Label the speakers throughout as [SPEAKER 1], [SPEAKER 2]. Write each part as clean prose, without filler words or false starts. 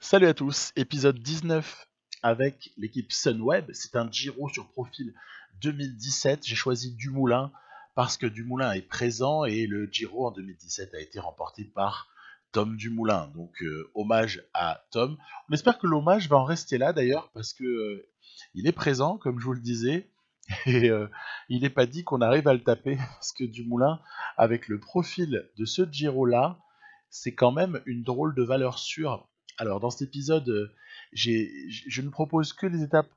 [SPEAKER 1] Salut à tous, épisode 19 avec l'équipe Sunweb. C'est un Giro sur profil 2017. J'ai choisi Dumoulin parce que Dumoulin est présent et le Giro en 2017 a été remporté par Tom Dumoulin. Donc hommage à Tom. On espère que l'hommage va en rester là d'ailleurs parce que il est présent comme je vous le disais et il n'est pas dit qu'on arrive à le taper parce que Dumoulin avec le profil de ce Giro là, c'est quand même une drôle de valeur sûre. Alors, dans cet épisode, je ne propose que les étapes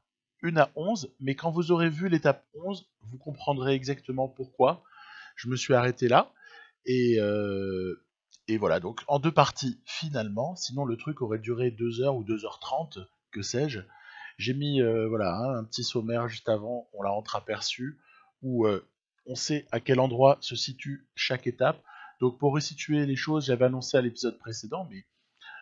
[SPEAKER 1] 1 à 11, mais quand vous aurez vu l'étape 11, vous comprendrez exactement pourquoi je me suis arrêté là. Et, euh, et voilà, donc en deux parties finalement, sinon le truc aurait duré 2 heures ou 2h30, que sais-je. J'ai mis voilà, un petit sommaire juste avant, on l'a entreaperçu, où on sait à quel endroit se situe chaque étape. Donc pour resituer les choses, j'avais annoncé à l'épisode précédent, mais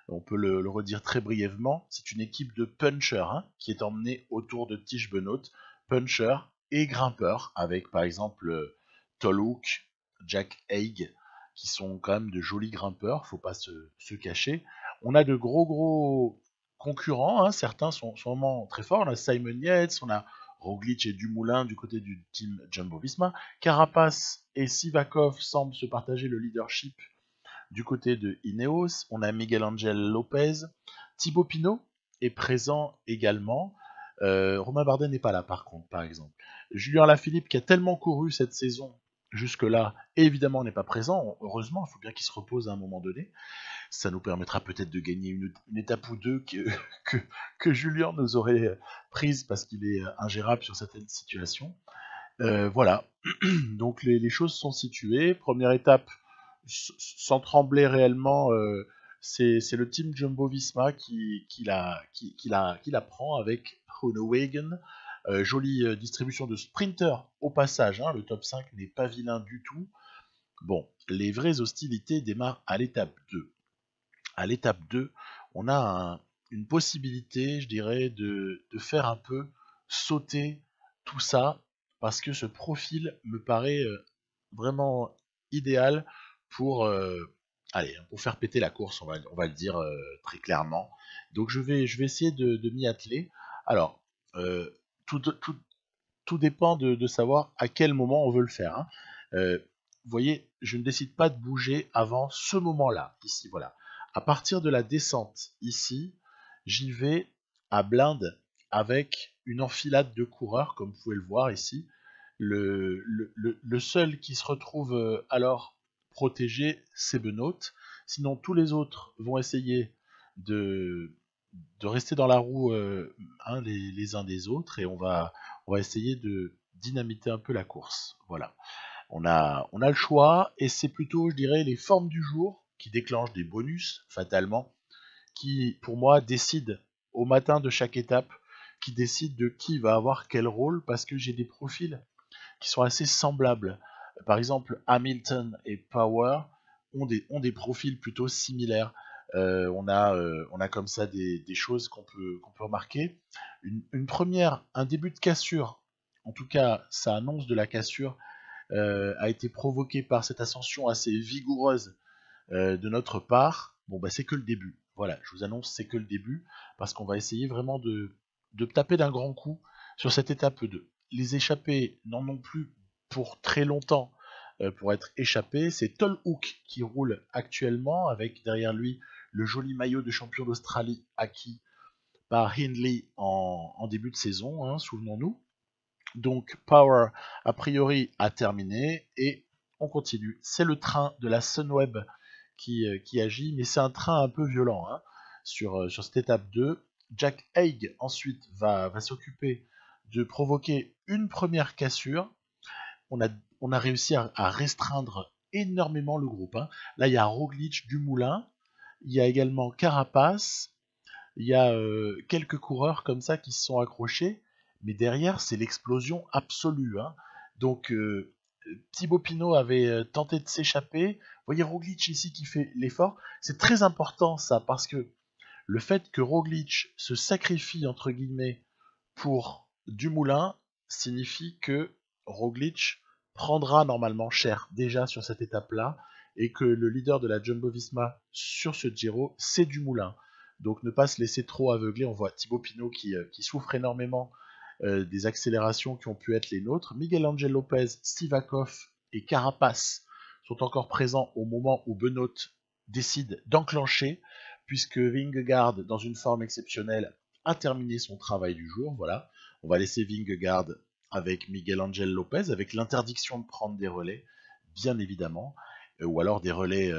[SPEAKER 1] on peut le redire très brièvement, c'est une équipe de punchers qui est emmenée autour de Tish Benoît, punchers et grimpeurs, avec par exemple Tolhoek, Jack Haig, qui sont quand même de jolis grimpeurs, faut pas se cacher. On a de gros concurrents, certains sont vraiment très forts, on a Simon Yates, on a Roglic et Dumoulin du côté du team Jumbo-Visma, Carapace et Sivakov semblent se partager le leadership du côté de Ineos, on a Miguel Angel Lopez. Thibaut Pinot est présent également. Romain Bardet n'est pas là par contre, par exemple. Julien Lafilippe, qui a tellement couru cette saison jusque-là, évidemment n'est pas présent. Heureusement, il faut bien qu'il se repose à un moment donné. Ça nous permettra peut-être de gagner une étape ou deux que, que Julien nous aurait prise parce qu'il est ingérable sur certaines situations. Voilà, donc les choses sont situées. Première étape, sans trembler réellement, c'est le team Jumbo-Visma qui la prend avec Groenewegen. Jolie distribution de sprinters au passage, le top 5 n'est pas vilain du tout. Bon, les vraies hostilités démarrent à l'étape 2. À l'étape 2, on a une possibilité, je dirais, de faire un peu sauter tout ça, parce que ce profil me paraît vraiment idéal pour, pour faire péter la course, on va le dire très clairement. Donc je vais essayer de m'y atteler. Alors, euh, tout, tout, tout dépend de savoir à quel moment on veut le faire. Vous voyez, je ne décide pas de bouger avant ce moment-là, ici, voilà. À partir de la descente, ici, j'y vais à blinde avec une enfilade de coureurs, comme vous pouvez le voir ici. Le seul qui se retrouve alors protégé, c'est Benoît. Sinon, tous les autres vont essayer de, de rester dans la roue les uns des autres et on va essayer de dynamiter un peu la course. Voilà. On a le choix et c'est plutôt, je dirais, les formes du jour qui déclenchent des bonus, fatalement, qui, pour moi, décident au matin de chaque étape, qui décident de qui va avoir quel rôle parce que j'ai des profils qui sont assez semblables. Par exemple, Hamilton et Power ont des profils plutôt similaires. On a comme ça des choses qu'on peut remarquer. Une première, un début de cassure, en tout cas ça annonce de la cassure, a été provoqué par cette ascension assez vigoureuse de notre part. Bon, bah, c'est que le début. Voilà, je vous annonce, c'est que le début, parce qu'on va essayer vraiment de taper d'un grand coup sur cette étape 2. Les échappés n'en ont plus pour très longtemps pour être échappés. C'est Tolhoek qui roule actuellement, avec derrière lui le joli maillot de champion d'Australie acquis par Hindley en début de saison, souvenons-nous. Donc Power, a priori, a terminé et on continue. C'est le train de la Sunweb qui agit, mais c'est un train un peu violent sur cette étape 2. Jack Haig ensuite va s'occuper de provoquer une première cassure. On a, on a réussi à restreindre énormément le groupe. Là, il y a Roglic, Dumoulin, il y a également Carapace, il y a quelques coureurs comme ça qui se sont accrochés, mais derrière, c'est l'explosion absolue. Donc, Thibaut Pinot avait tenté de s'échapper. Vous voyez Roglic ici qui fait l'effort. C'est très important ça, parce que le fait que Roglic se sacrifie, entre guillemets, pour Dumoulin, signifie que Roglic prendra normalement cher déjà sur cette étape-là, et que le leader de la Jumbo-Visma sur ce Giro, c'est Dumoulin. Donc ne pas se laisser trop aveugler. On voit Thibaut Pinot qui souffre énormément des accélérations qui ont pu être les nôtres. Miguel Angel Lopez, Sivakov et Carapace sont encore présents au moment où Benoît décide d'enclencher, puisque Vingegaard, dans une forme exceptionnelle, a terminé son travail du jour. Voilà, on va laisser Vingegaard avec Miguel Angel Lopez, avec l'interdiction de prendre des relais, bien évidemment, ou alors des relais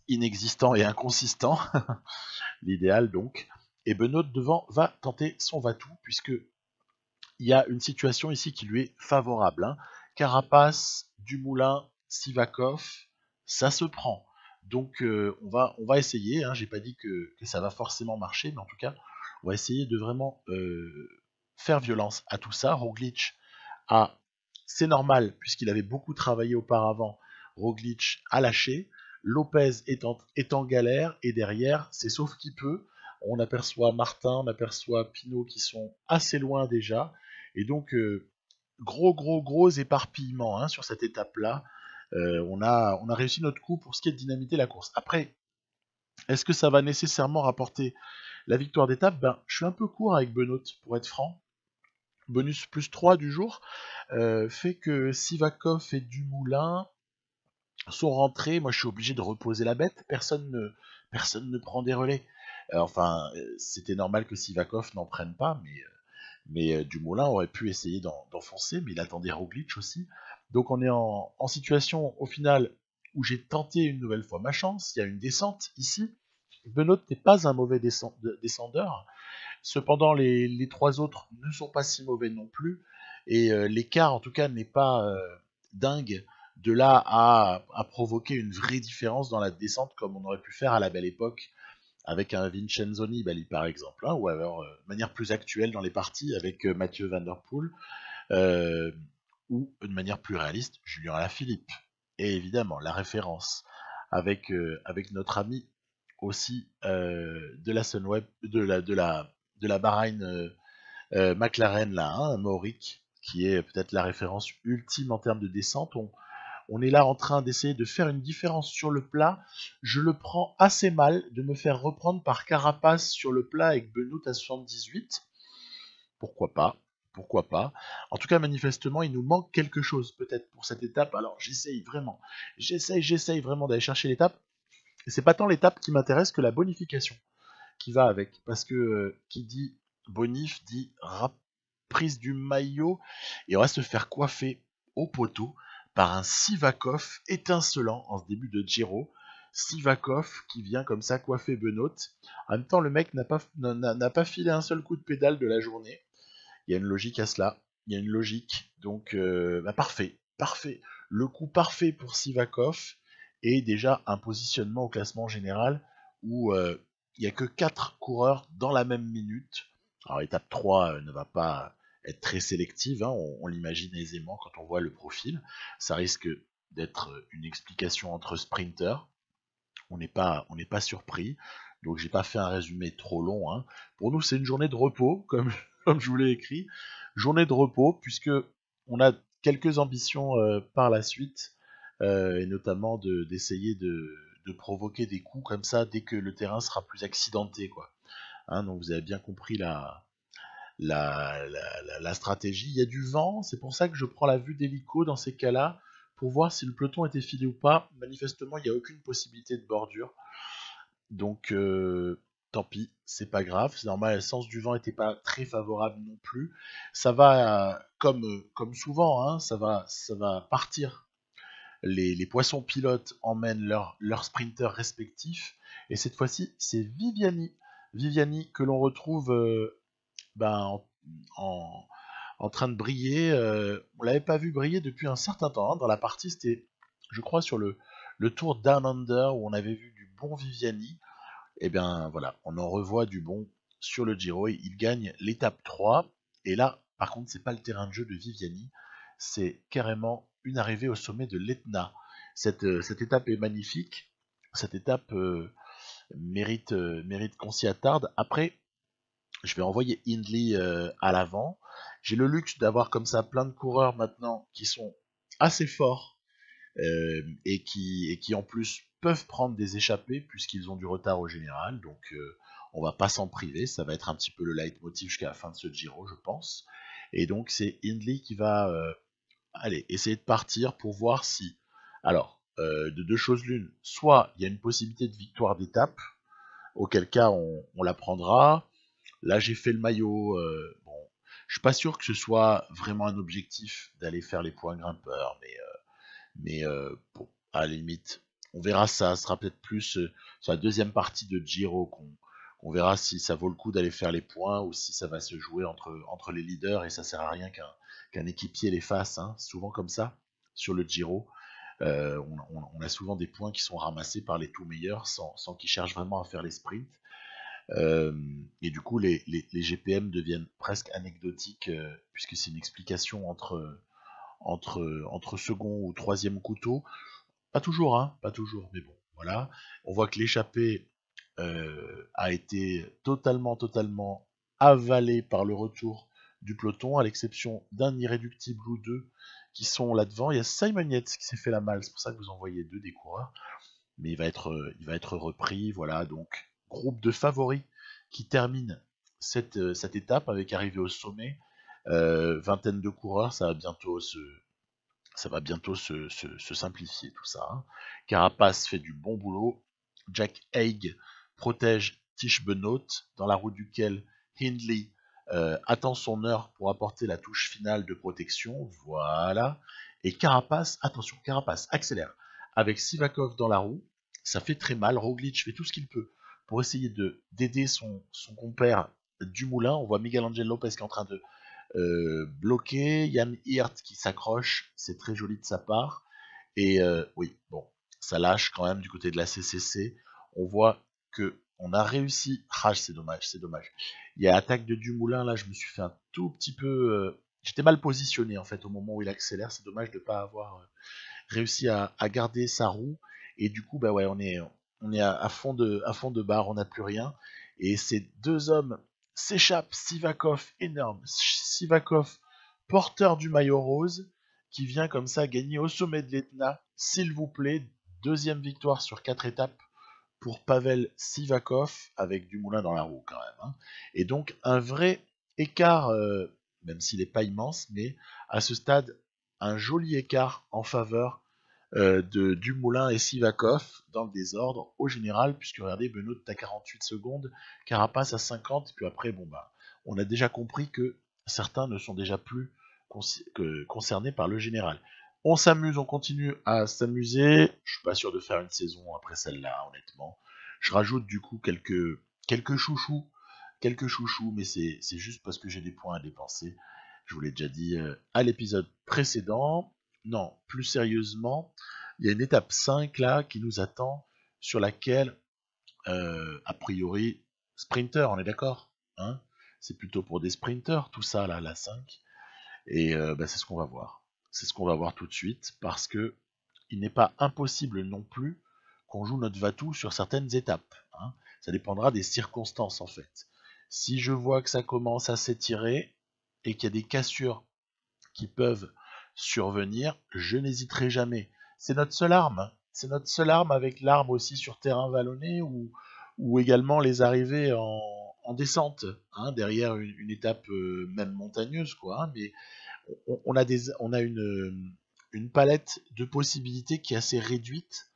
[SPEAKER 1] inexistants et inconsistants, l'idéal donc. Et Benoît devant va tenter son va-tout, puisque il y a une situation ici qui lui est favorable. Hein. Carapace, Dumoulin, Sivakov, ça se prend. Donc on va essayer, hein. J'ai pas dit que ça va forcément marcher, mais en tout cas, on va essayer de vraiment faire violence à tout ça. Roglic c'est normal, puisqu'il avait beaucoup travaillé auparavant, Roglic a lâché. Lopez est en galère, et derrière, c'est sauf qui peut. On aperçoit Martin, on aperçoit Pinot qui sont assez loin déjà. Et donc, gros éparpillement hein, sur cette étape-là. On a réussi notre coup pour ce qui est de dynamiter la course. Après, est-ce que ça va nécessairement rapporter la victoire d'étape? Je suis un peu court avec Benoît, pour être franc. Bonus plus 3 du jour fait que Sivakov et Dumoulin sont rentrés. Moi, je suis obligé de reposer la bête. Personne ne prend des relais. C'était normal que Sivakov n'en prenne pas, mais Dumoulin aurait pu essayer d'enfoncer, mais il attendait Roglic aussi. Donc on est en situation, au final, où j'ai tenté une nouvelle fois ma chance. Il y a une descente ici. Benoît n'est pas un mauvais descendeur. Cependant, les trois autres ne sont pas si mauvais non plus. Et l'écart, en tout cas, n'est pas dingue de là à provoquer une vraie différence dans la descente, comme on aurait pu faire à la belle époque avec un Vincenzo Nibali par exemple, hein, ou alors de manière plus actuelle dans les parties avec Mathieu Van Der Poel, euh, ou de manière plus réaliste, Julien Alaphilippe. Et évidemment, la référence avec notre ami aussi de la Sunweb, de la Bahreïn McLaren là, hein, Mauric, qui est peut-être la référence ultime en termes de descente. On est là en train d'essayer de faire une différence sur le plat. Je le prends assez mal de me faire reprendre par Carapace sur le plat avec Benoît à 78. Pourquoi pas? Pourquoi pas? En tout cas, manifestement, il nous manque quelque chose peut-être pour cette étape. Alors j'essaye vraiment. J'essaye vraiment d'aller chercher l'étape. Et c'est pas tant l'étape qui m'intéresse que la bonification qui va avec. Parce que qui dit bonif dit prise du maillot. Et on va se faire coiffer au poteau par un Sivakov étincelant en ce début de Giro. Sivakov qui vient comme ça coiffer Benoît. En même temps, le mec n'a pas filé un seul coup de pédale de la journée. Il y a une logique à cela. Il y a une logique. Donc, parfait. Parfait. Le coup parfait pour Sivakov. Et déjà un positionnement au classement général où il n'y a que 4 coureurs dans la même minute. Alors, l'étape 3 ne va pas être très sélective, hein, on l'imagine aisément quand on voit le profil. Ça risque d'être une explication entre sprinters. On n'est pas surpris. Donc, j'ai pas fait un résumé trop long. Hein. Pour nous, c'est une journée de repos, comme, comme je vous l'ai écrit. Journée de repos, puisque on a quelques ambitions par la suite, et notamment d'essayer de provoquer des coups comme ça dès que le terrain sera plus accidenté, quoi. Hein, donc vous avez bien compris la stratégie. Il y a du vent, c'est pour ça que je prends la vue d'hélico dans ces cas-là, pour voir si le peloton était filé ou pas. Manifestement, il n'y a aucune possibilité de bordure. Donc, tant pis, c'est pas grave. C'est normal, le sens du vent n'était pas très favorable non plus. Ça va, comme souvent, hein, ça va partir. Les poissons pilotes emmènent leurs sprinters respectifs. Et cette fois-ci, c'est Viviani. Viviani que l'on retrouve ben, en, en train de briller. On l'avait pas vu briller depuis un certain temps. Hein. Dans la partie, c'était, je crois, sur le tour Down Under où on avait vu du bon Viviani. Et bien voilà, on en revoit du bon sur le Giro. Il gagne l'étape 3. Et là, par contre, c'est pas le terrain de jeu de Viviani. C'est carrément une arrivée au sommet de l'Etna. Cette étape est magnifique. Cette étape mérite qu'on s'y attarde. Après, je vais envoyer Hindley à l'avant. J'ai le luxe d'avoir comme ça plein de coureurs maintenant qui sont assez forts et qui en plus peuvent prendre des échappées puisqu'ils ont du retard au général. Donc On va pas s'en priver, ça va être un petit peu le leitmotiv jusqu'à la fin de ce Giro, je pense. Et donc c'est Hindley qui va essayer de partir pour voir si... Alors, de deux choses l'une, soit il y a une possibilité de victoire d'étape, auquel cas on la prendra. Là j'ai fait le maillot, bon, je suis pas sûr que ce soit vraiment un objectif d'aller faire les points grimpeurs, mais bon, à la limite, on verra ça. Ce sera peut-être plus sur la deuxième partie de Giro qu'on verra si ça vaut le coup d'aller faire les points ou si ça va se jouer entre les leaders et ça sert à rien qu'un équipier les fasse. Hein. Souvent comme ça, sur le Giro, on a souvent des points qui sont ramassés par les tout meilleurs sans qu'ils cherchent vraiment à faire les sprints. Et du coup, les GPM deviennent presque anecdotiques puisque c'est une explication entre second ou troisième couteau. Pas toujours, hein, pas toujours, mais bon, voilà. On voit que l'échappée a été totalement avalé par le retour du peloton, à l'exception d'un irréductible ou deux qui sont là devant. Il y a Simon Yates qui s'est fait la malle, c'est pour ça que vous en voyez deux des coureurs, mais il va être repris. Voilà, donc groupe de favoris qui termine cette étape avec arrivée au sommet. Vingtaine de coureurs, ça va bientôt se simplifier tout ça. Hein. Carapace fait du bon boulot. Jack Haig protège Tish Benoît, dans la roue duquel Hindley attend son heure pour apporter la touche finale de protection. Voilà. Et Carapace, attention, Carapace accélère. Avec Sivakov dans la roue, ça fait très mal. Roglic fait tout ce qu'il peut pour essayer d'aider son compère Dumoulin. On voit Miguel Angel Lopez qui est en train de bloqué, Yann Hirt qui s'accroche, c'est très joli de sa part. Et oui, bon, ça lâche quand même du côté de la CCC. On voit que on a réussi. Ah, c'est dommage, c'est dommage. Il y a attaque de Dumoulin, là, je me suis fait un tout petit peu. J'étais mal positionné en fait au moment où il accélère. C'est dommage de ne pas avoir réussi à garder sa roue. Et du coup, bah ouais, on est à fond de barre, on n'a plus rien. Et ces deux hommes s'échappent. Sivakov, énorme. Sivakov, porteur du maillot rose, qui vient comme ça gagner au sommet de l'Etna. S'il vous plaît, deuxième victoire sur 4 étapes pour Pavel Sivakov, avec Dumoulin dans la roue quand même. Hein. Et donc un vrai écart, même s'il n'est pas immense, mais à ce stade, un joli écart en faveur de Dumoulin et Sivakov dans le désordre au général, puisque regardez, Benoît à 48 secondes, Carapace à 50, et puis après, bon bah, on a déjà compris que certains ne sont déjà plus concernés par le général. On s'amuse, on continue à s'amuser. Je suis pas sûr de faire une saison après celle-là, honnêtement. Je rajoute du coup quelques chouchous, mais c'est juste parce que j'ai des points à dépenser. Je vous l'ai déjà dit à l'épisode précédent. Non, plus sérieusement, il y a une étape 5 là qui nous attend, sur laquelle, a priori, sprinter, on est d'accord, hein? C'est plutôt pour des sprinters, tout ça là, la 5. Et bah, c'est ce qu'on va voir. C'est ce qu'on va voir tout de suite, parce que il n'est pas impossible non plus qu'on joue notre Vatou sur certaines étapes. Hein. Ça dépendra des circonstances en fait. Si je vois que ça commence à s'étirer et qu'il y a des cassures qui peuvent survenir, je n'hésiterai jamais. C'est notre seule arme. C'est notre seule arme, avec l'arme aussi sur terrain vallonné ou également les arrivées en descente, hein, derrière une étape même montagneuse, quoi. Hein, mais on a une palette de possibilités qui est assez réduite.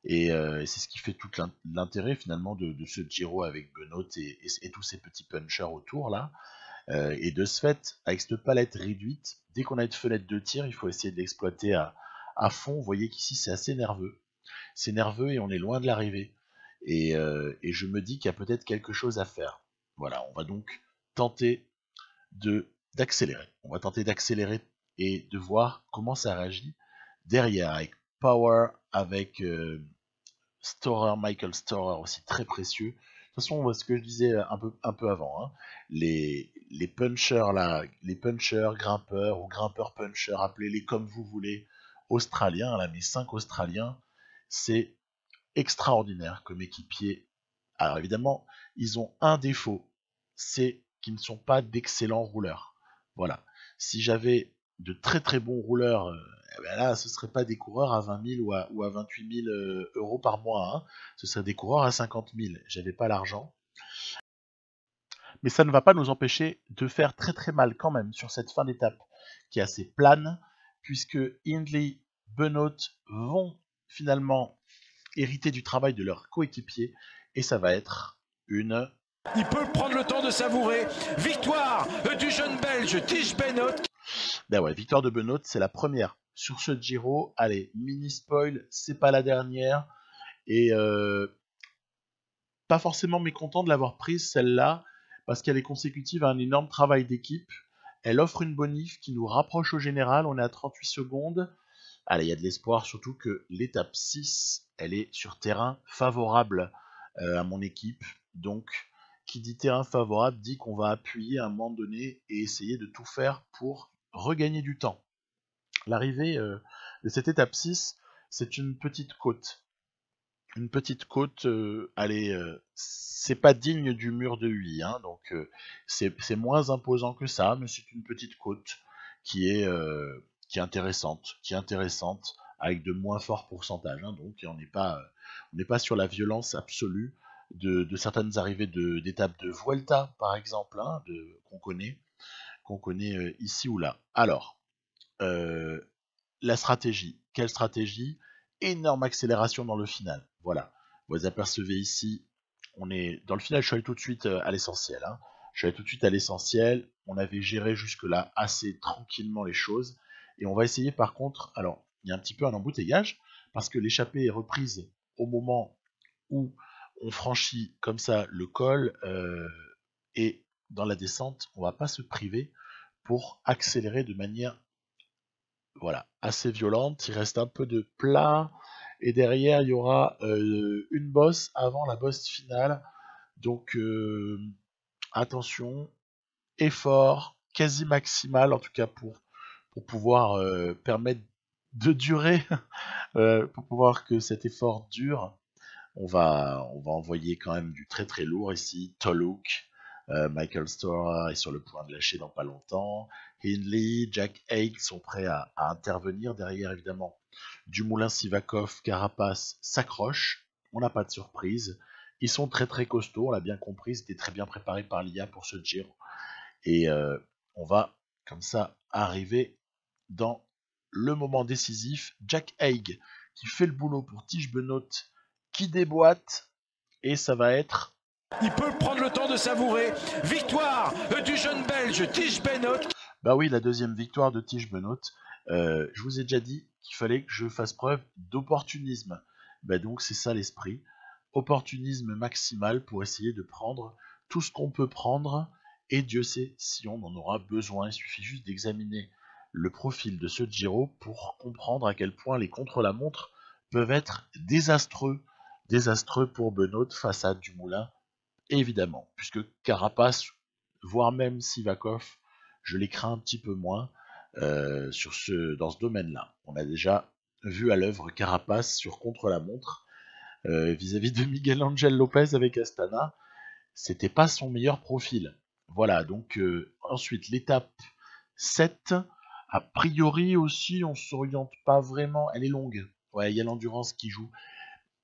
[SPEAKER 1] Et c'est ce qui fait tout l'intérêt finalement de ce Giro avec Benoît et tous ces petits punchers autour là. Et de ce fait, avec cette palette réduite, dès qu'on a une fenêtre de tir, il faut essayer de l'exploiter à fond. Vous voyez qu'ici c'est assez nerveux. C'est nerveux et on est loin de l'arrivée. Et je me dis qu'il y a peut-être quelque chose à faire. Voilà, on va donc tenter d'accélérer. On va tenter d'accélérer et de voir comment ça réagit derrière, avec Power, avec Storer, Michael Storer aussi très précieux. De toute façon, ce que je disais un peu avant, hein, les punchers là, les punchers, grimpeurs ou grimpeurs punchers, appelez-les comme vous voulez, australiens, là, mes 5 australiens, c'est extraordinaire comme équipier. Alors évidemment, ils ont un défaut, c'est qu'ils ne sont pas d'excellents rouleurs. Voilà. Si j'avais de très très bons rouleurs, eh ben là, ce ne seraient pas des coureurs à 20 000 ou à 28 000 euros par mois. Hein. Ce seraient des coureurs à 50 000. J'avais pas l'argent. Mais ça ne va pas nous empêcher de faire très très mal quand même sur cette fin d'étape qui est assez plane, puisque Hindley, Benoît vont finalement hériter du travail de leur coéquipier, et ça va être une...
[SPEAKER 2] Il peut prendre le temps de savourer. Victoire du jeune Belge Tige Benoît.
[SPEAKER 1] Ben ouais, victoire de Benoît, c'est la première sur ce Giro. Allez, mini spoil, c'est pas la dernière. Et pas forcément mécontent de l'avoir prise celle-là, parce qu'elle est consécutive à un énorme travail d'équipe. Elle offre une bonif qui nous rapproche au général, on est à 38 secondes. Allez, il y a de l'espoir, surtout que l'étape 6, elle est sur terrain favorable à mon équipe. Donc, qui dit terrain favorable dit qu'on va appuyer à un moment donné et essayer de tout faire pour regagner du temps. L'arrivée de cette étape 6, c'est une petite côte. Une petite côte, allez, c'est pas digne du mur de Huy, hein, donc c'est moins imposant que ça, mais c'est une petite côte qui est intéressante, avec de moins forts pourcentages, hein, donc on n'est pas sur la violence absolue de certaines arrivées d'étapes de Vuelta, par exemple, hein, qu'on connaît ici ou là. Alors, la stratégie. Quelle stratégie? Énorme accélération dans le final. Voilà. Vous apercevez ici, on est dans le final, je suis allé tout de suite à l'essentiel. Hein. Je suis allé tout de suite à l'essentiel. On avait géré jusque-là assez tranquillement les choses. Et on va essayer par contre, alors, il y a un petit peu un embouteillage, parce que l'échappée est reprise au moment où on franchit comme ça le col, et dans la descente, on va pas se priver pour accélérer de manière voilà, assez violente. Il reste un peu de plat. Et derrière, il y aura une bosse avant la bosse finale. Donc, attention, effort quasi maximal, en tout cas pour pouvoir permettre de durer, pour pouvoir que cet effort dure. On va envoyer quand même du très très lourd ici. Toluk, Michael Storer est sur le point de lâcher dans pas longtemps. Hindley, Jack Haig sont prêts à intervenir. Derrière, évidemment, Dumoulin, Sivakov, Carapace s'accrochent. On n'a pas de surprise. Ils sont très très costauds, on l'a bien compris. C'était très bien préparé par l'IA pour ce Giro. Et on va comme ça arriver dans le moment décisif. Jack Haig qui fait le boulot pour Tige Benoît qui déboîte. Et ça va être...
[SPEAKER 2] Il peut prendre le temps de savourer. Victoire du jeune Belge Tige Benoît.
[SPEAKER 1] Bah oui, la deuxième victoire de Tige Benoît. Je vous ai déjà dit qu'il fallait que je fasse preuve d'opportunisme. Bah donc c'est ça l'esprit. Opportunisme maximal pour essayer de prendre tout ce qu'on peut prendre. Et Dieu sait si on en aura besoin. Il suffit juste d'examiner le profil de ce Giro pour comprendre à quel point les contre-la-montre peuvent être désastreux. Désastreux pour Benoît face à Dumoulin, évidemment, puisque Carapace, voire même Sivakov, je les crains un petit peu moins dans ce domaine-là. On a déjà vu à l'œuvre Carapace sur contre-la-montre vis-à-vis de Miguel Angel Lopez avec Astana. C'était pas son meilleur profil. Voilà, donc ensuite l'étape 7, a priori aussi on s'oriente pas vraiment, elle est longue. Ouais, il y a l'endurance qui joue.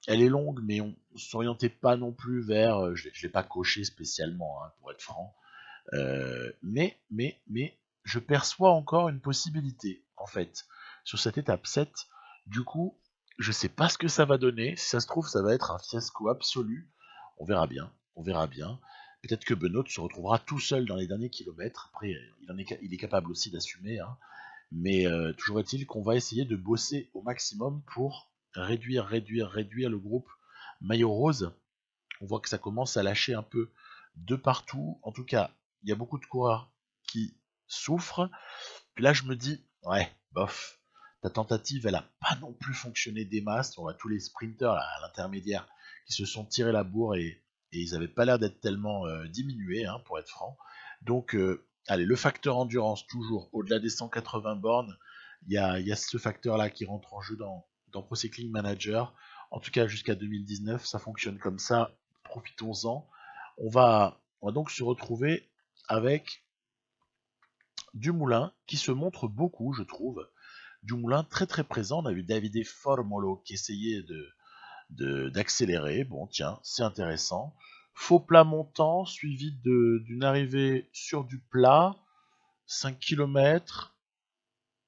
[SPEAKER 1] Elle est longue, mais on s'orientait pas non plus vers. Je l'ai pas coché spécialement, hein, pour être franc. Mais, je perçois encore une possibilité, en fait, sur cette étape 7. Du coup, je sais pas ce que ça va donner. Si ça se trouve, ça va être un fiasco absolu. On verra bien. On verra bien. Peut-être que Benoît se retrouvera tout seul dans les derniers kilomètres. Après, il est capable aussi d'assumer. Hein. Mais toujours est-il qu'on va essayer de bosser au maximum pour réduire le groupe maillot rose. On voit que ça commence à lâcher un peu de partout. En tout cas, il y a beaucoup de coureurs qui souffrent. Puis là, je me dis, ouais, bof, ta tentative, elle a pas non plus fonctionné des masses. On voit tous les sprinters là, à l'intermédiaire qui se sont tirés la bourre et ils n'avaient pas l'air d'être tellement diminués, hein, pour être franc. Donc, allez, le facteur endurance, toujours au-delà des 180 bornes, il y a ce facteur-là qui rentre en jeu dans Pro Cycling Manager. En tout cas, jusqu'à 2019, ça fonctionne comme ça. Profitons-en. On va donc se retrouver avec Dumoulin qui se montre beaucoup, je trouve. Dumoulin très très présent. On a vu Davide Formolo qui essayait d'accélérer. Bon, tiens, c'est intéressant. Faux plat montant suivi d'une arrivée sur du plat, 5 km.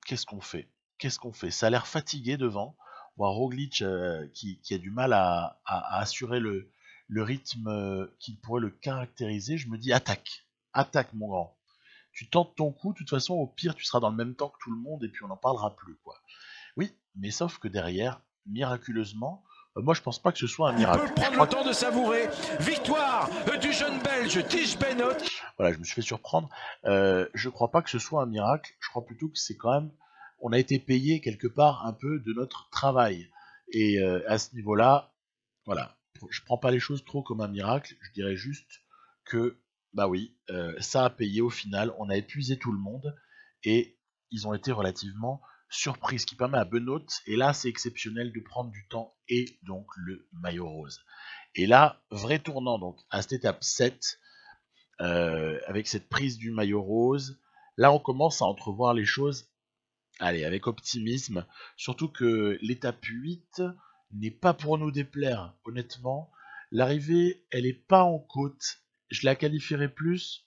[SPEAKER 1] Qu'est-ce qu'on fait? Qu'est-ce qu'on fait? Ça a l'air fatigué devant. On voit Roglic qui a du mal à assurer le rythme qui pourrait le caractériser. Je me dis attaque. Attaque mon grand. Tu tentes ton coup, de toute façon au pire tu seras dans le même temps que tout le monde et puis on n'en parlera plus quoi. Oui, mais sauf que derrière, miraculeusement, moi je pense pas que ce soit un
[SPEAKER 2] Il
[SPEAKER 1] miracle.
[SPEAKER 2] peut prendre le temps de savourer. Victoire du jeune Belge Tige Benoît.
[SPEAKER 1] Voilà, je me suis fait surprendre. Je crois pas que ce soit un miracle. Je crois plutôt que c'est quand même, on a été payé quelque part un peu de notre travail. Et à ce niveau-là, voilà, je prends pas les choses trop comme un miracle. Je dirais juste que, bah oui, ça a payé au final. On a épuisé tout le monde et ils ont été relativement surpris, ce qui permet à Benoît. Et là, c'est exceptionnel de prendre du temps et donc le maillot rose. Et là, vrai tournant donc à cette étape 7, avec cette prise du maillot rose, là on commence à entrevoir les choses, allez, avec optimisme, surtout que l'étape 8 n'est pas pour nous déplaire, honnêtement. L'arrivée, elle est pas en côte, je la qualifierais plus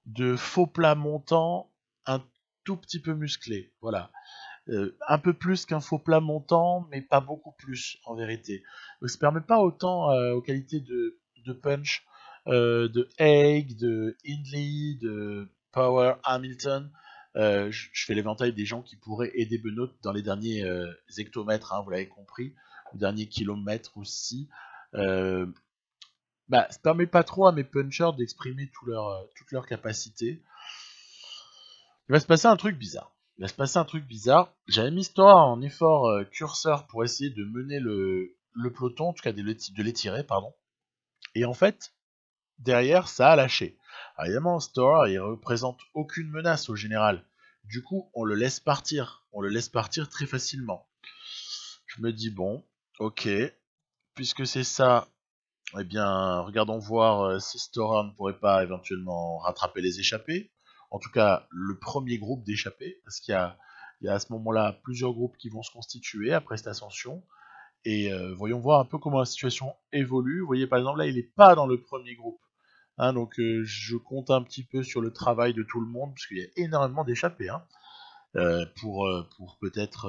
[SPEAKER 1] de faux plat montant, un tout petit peu musclé, voilà. Un peu plus qu'un faux plat montant, mais pas beaucoup plus en vérité. Donc ça permet pas autant aux qualités de punch de Haig, de Hindley, de Power Hamilton. Je fais l'éventail des gens qui pourraient aider Benoît dans les derniers hectomètres, hein, vous l'avez compris, ou derniers kilomètres aussi. Ça permet pas trop à mes punchers d'exprimer toute leur capacité. Il va se passer un truc bizarre. J'avais mis Stoa en effort curseur pour essayer de mener le peloton, en tout cas de l'étirer, pardon. Et en fait, derrière, ça a lâché. Alors évidemment, Stoa, il représente aucune menace au général. Du coup, on le laisse partir. On le laisse partir très facilement. Je me dis, bon, ok, puisque c'est ça, eh bien, regardons voir si Stoa ne pourrait pas éventuellement rattraper les échappés. En tout cas, le premier groupe d'échappés, parce qu'il y a à ce moment-là plusieurs groupes qui vont se constituer après cette ascension. Et voyons voir un peu comment la situation évolue. Vous voyez, par exemple, là, il n'est pas dans le premier groupe. Hein, donc, je compte un petit peu sur le travail de tout le monde, parce qu'il y a énormément d'échappés, hein, pour peut-être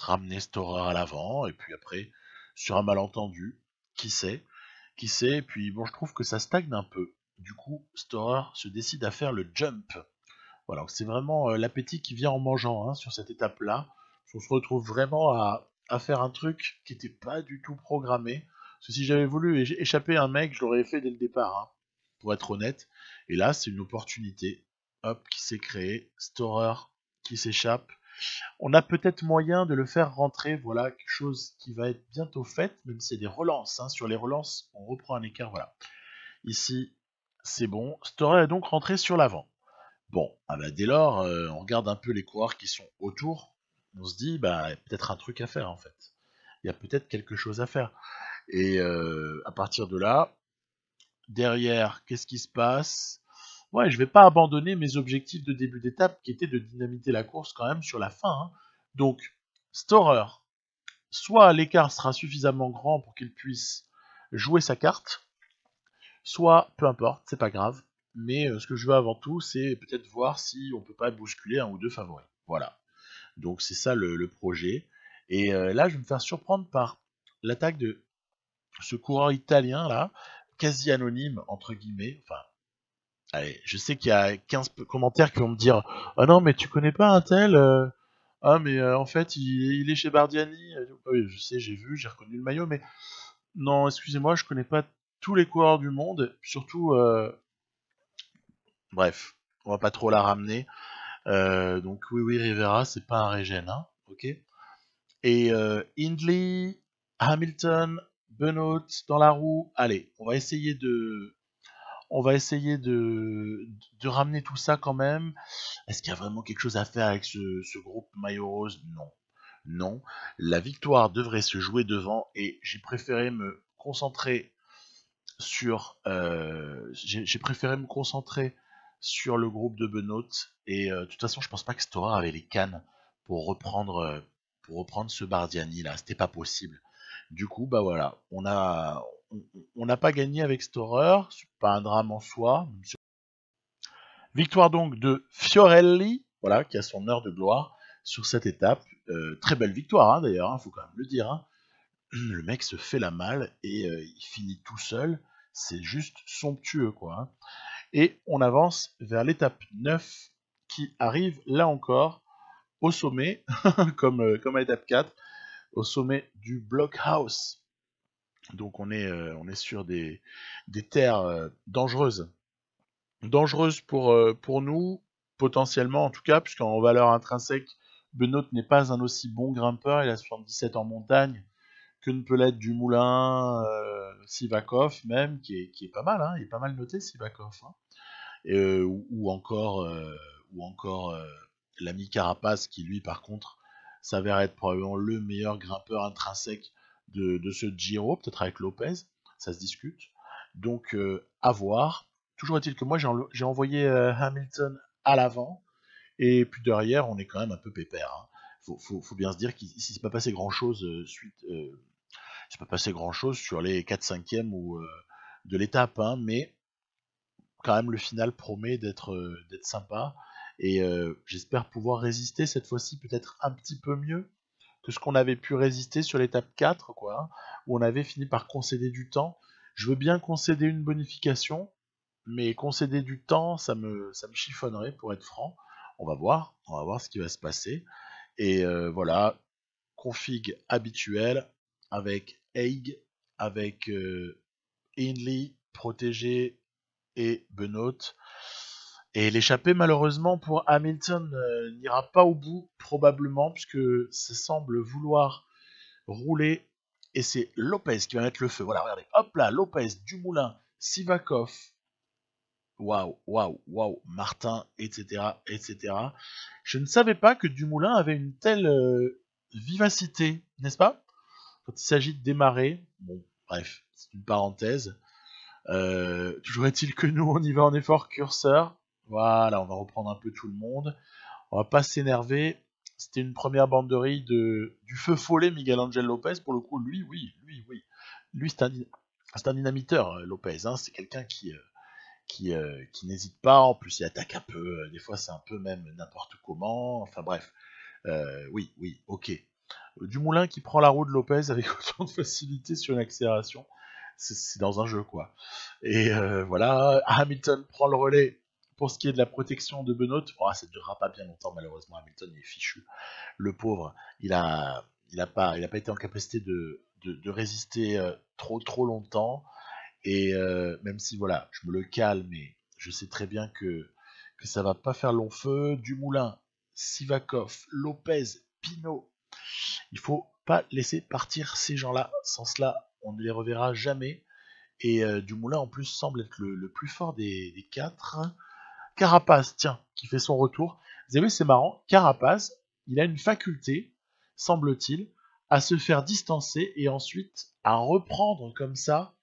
[SPEAKER 1] ramener Stora à l'avant, et puis après, sur un malentendu, qui sait, et puis bon, je trouve que ça stagne un peu. Du coup, Storer se décide à faire le jump. Voilà, c'est vraiment l'appétit qui vient en mangeant, hein, sur cette étape-là. On se retrouve vraiment à faire un truc qui n'était pas du tout programmé. Parce que si j'avais voulu échapper à un mec, je l'aurais fait dès le départ, hein, pour être honnête. Et là, c'est une opportunité, hop, qui s'est créée. Storer qui s'échappe. On a peut-être moyen de le faire rentrer, voilà, quelque chose qui va être bientôt fait, même si c'est des relances, hein. Sur les relances, on reprend un écart, voilà. Ici, c'est bon. Storer est donc rentré sur l'avant. Bon, ah bah dès lors, on regarde un peu les coureurs qui sont autour, on se dit, bah, il y a peut-être un truc à faire en fait. Il y a peut-être quelque chose à faire. Et à partir de là, derrière, qu'est-ce qui se passe? Ouais, je vais pas abandonner mes objectifs de début d'étape qui étaient de dynamiter la course quand même sur la fin, hein. Donc, Storer, soit l'écart sera suffisamment grand pour qu'il puisse jouer sa carte, soit peu importe, c'est pas grave. Mais ce que je veux avant tout, c'est peut-être voir si on peut pas bousculer un ou deux favoris. Voilà. Donc c'est ça le projet. Et là, je vais me faire surprendre par l'attaque de ce coureur italien là, quasi anonyme entre guillemets. Enfin, allez, je sais qu'il y a 15 commentaires qui vont me dire ah non mais tu connais pas un tel ah mais en fait il est chez Bardiani. Oui, je sais, j'ai vu, j'ai reconnu le maillot, mais non, excusez-moi, je connais pas tous les coureurs du monde, surtout bref, on va pas trop la ramener. Donc oui, Rivera, c'est pas un régène, hein, ok. Et Hindley, Hamilton, Benoît dans la roue. Allez, on va essayer de ramener tout ça quand même. Est-ce qu'il y a vraiment quelque chose à faire avec ce groupe maillot rose? Non, non. La victoire devrait se jouer devant et j'ai préféré me concentrer j'ai préféré me concentrer sur le groupe de Benoît et de toute façon je pense pas que Stora avait les cannes pour reprendre ce Bardiani là, c'était pas possible. Du coup bah voilà, on n'a pas gagné avec cette horreur, c'est pas un drame en soi. Victoire donc de Fiorelli, voilà, qui a son heure de gloire sur cette étape. Très belle victoire hein, d'ailleurs, faut quand même le dire. Hein. Le mec se fait la malle et il finit tout seul. C'est juste somptueux quoi. Hein. Et on avance vers l'étape 9 qui arrive là encore au sommet, comme à l'étape 4, au sommet du Blockhouse. Donc on est sur des terres dangereuses. Dangereuses pour nous, potentiellement en tout cas, puisqu'en valeur intrinsèque, Benoît n'est pas un aussi bon grimpeur, il a 77 en montagne, que ne peut l'être Dumoulin, Sivakov même, qui est pas mal, hein, il est pas mal noté Sivakov. Hein. Ou encore l'ami Carapace qui lui par contre s'avère être probablement le meilleur grimpeur intrinsèque de ce Giro, peut-être avec Lopez, ça se discute. Donc à voir. Toujours est-il que moi j'ai envoyé Hamilton à l'avant et puis derrière on est quand même un peu pépère. Hein. Faut bien se dire qu'il ne s'est pas passé grand chose s'est pas passé grand chose sur les 4/5e ou de l'étape, hein, mais quand même le final promet d'être sympa et j'espère pouvoir résister cette fois-ci peut-être un petit peu mieux que ce qu'on avait pu résister sur l'étape 4 quoi, hein, où on avait fini par concéder du temps. Je veux bien concéder une bonification, mais concéder du temps, ça me chiffonnerait pour être franc. On va voir ce qui va se passer. Et voilà, config habituel avec Haig, avec Hindley protégé et Benoît. Et l'échappée, malheureusement, pour Hamilton n'ira pas au bout, probablement, puisque ça semble vouloir rouler. Et c'est Lopez qui va mettre le feu. Voilà, regardez, hop là, Lopez, Dumoulin, Sivakov, waouh, Martin, etc., etc. Je ne savais pas que Dumoulin avait une telle vivacité, n'est-ce pas? Quand il s'agit de démarrer, bon, bref, c'est une parenthèse. Toujours est-il que nous, on y va en effort curseur. Voilà, on va reprendre un peu tout le monde. On va pas s'énerver. C'était une première banderie du feu follet Miguel Angel Lopez. Pour le coup, lui, oui. Lui, c'est un dynamiteur, Lopez. Hein. C'est quelqu'un qui n'hésite pas. En plus, il attaque un peu. Des fois, c'est un peu même n'importe comment. Enfin bref. Oui, ok. Dumoulin qui prend la roue de Lopez avec autant de facilité sur une accélération. C'est dans un jeu, quoi. Et voilà, Hamilton prend le relais pour ce qui est de la protection de Benoît. Oh, ça ne durera pas bien longtemps, malheureusement. Hamilton est fichu. Le pauvre, il a pas été en capacité de résister trop longtemps. Et même si, voilà, je me le calme, mais je sais très bien que ça va pas faire long feu. Dumoulin, Sivakov, Lopez, Pinot. Il faut pas laisser partir ces gens-là. Sans cela, on ne les reverra jamais. Et Dumoulin en plus semble être le plus fort des 4. Carapace, tiens, qui fait son retour. Vous avez vu, c'est marrant, Carapace, il a une faculté, semble-t-il, à se faire distancer et ensuite à reprendre comme ça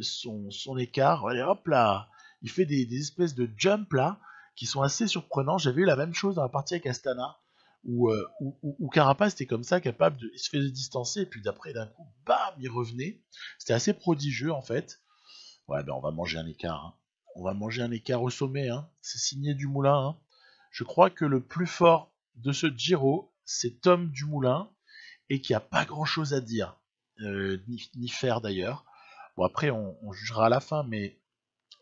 [SPEAKER 1] son écart. Allez, hop là, il fait des espèces de jumps là qui sont assez surprenants. J'avais eu la même chose dans la partie avec Astana où Carapace était comme ça, capable de. Il se faisait distancer et puis d'après d'un coup, bam, il revenait. C'était assez prodigieux en fait. Ouais, ben on va manger un écart. Hein. On va manger un écart au sommet. Hein. C'est signé Dumoulin. Hein. Je crois que le plus fort de ce Giro, c'est Tom Dumoulin et qu'il n'y a pas grand chose à dire, ni faire d'ailleurs. Bon après on jugera à la fin, mais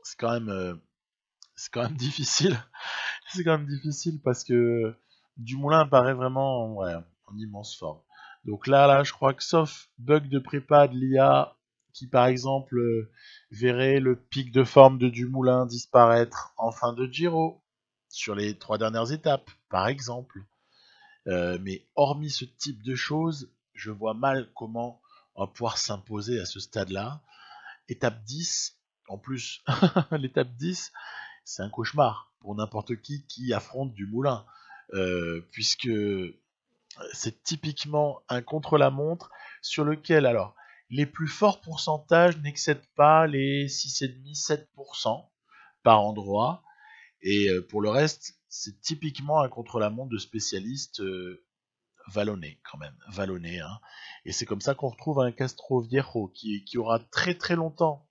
[SPEAKER 1] c'est quand même difficile. C'est quand même difficile parce que Dumoulin paraît vraiment ouais, en immense forme. Donc là, je crois que sauf bug de prépa de l'IA qui par exemple verrait le pic de forme de Dumoulin disparaître en fin de Giro sur les 3 dernières étapes, par exemple. Mais hormis ce type de choses, je vois mal comment on va pouvoir s'imposer à ce stade-là. Étape 10, en plus, l'étape 10, c'est un cauchemar pour n'importe qui affronte Dumoulin, puisque c'est typiquement un contre-la-montre sur lequel, alors, les plus forts pourcentages n'excèdent pas les 6,5-7% par endroit, et pour le reste, c'est typiquement un contre-la-montre de spécialistes vallonné quand même, vallonné. Hein. Et c'est comme ça qu'on retrouve un Castroviejo qui aura très très longtemps,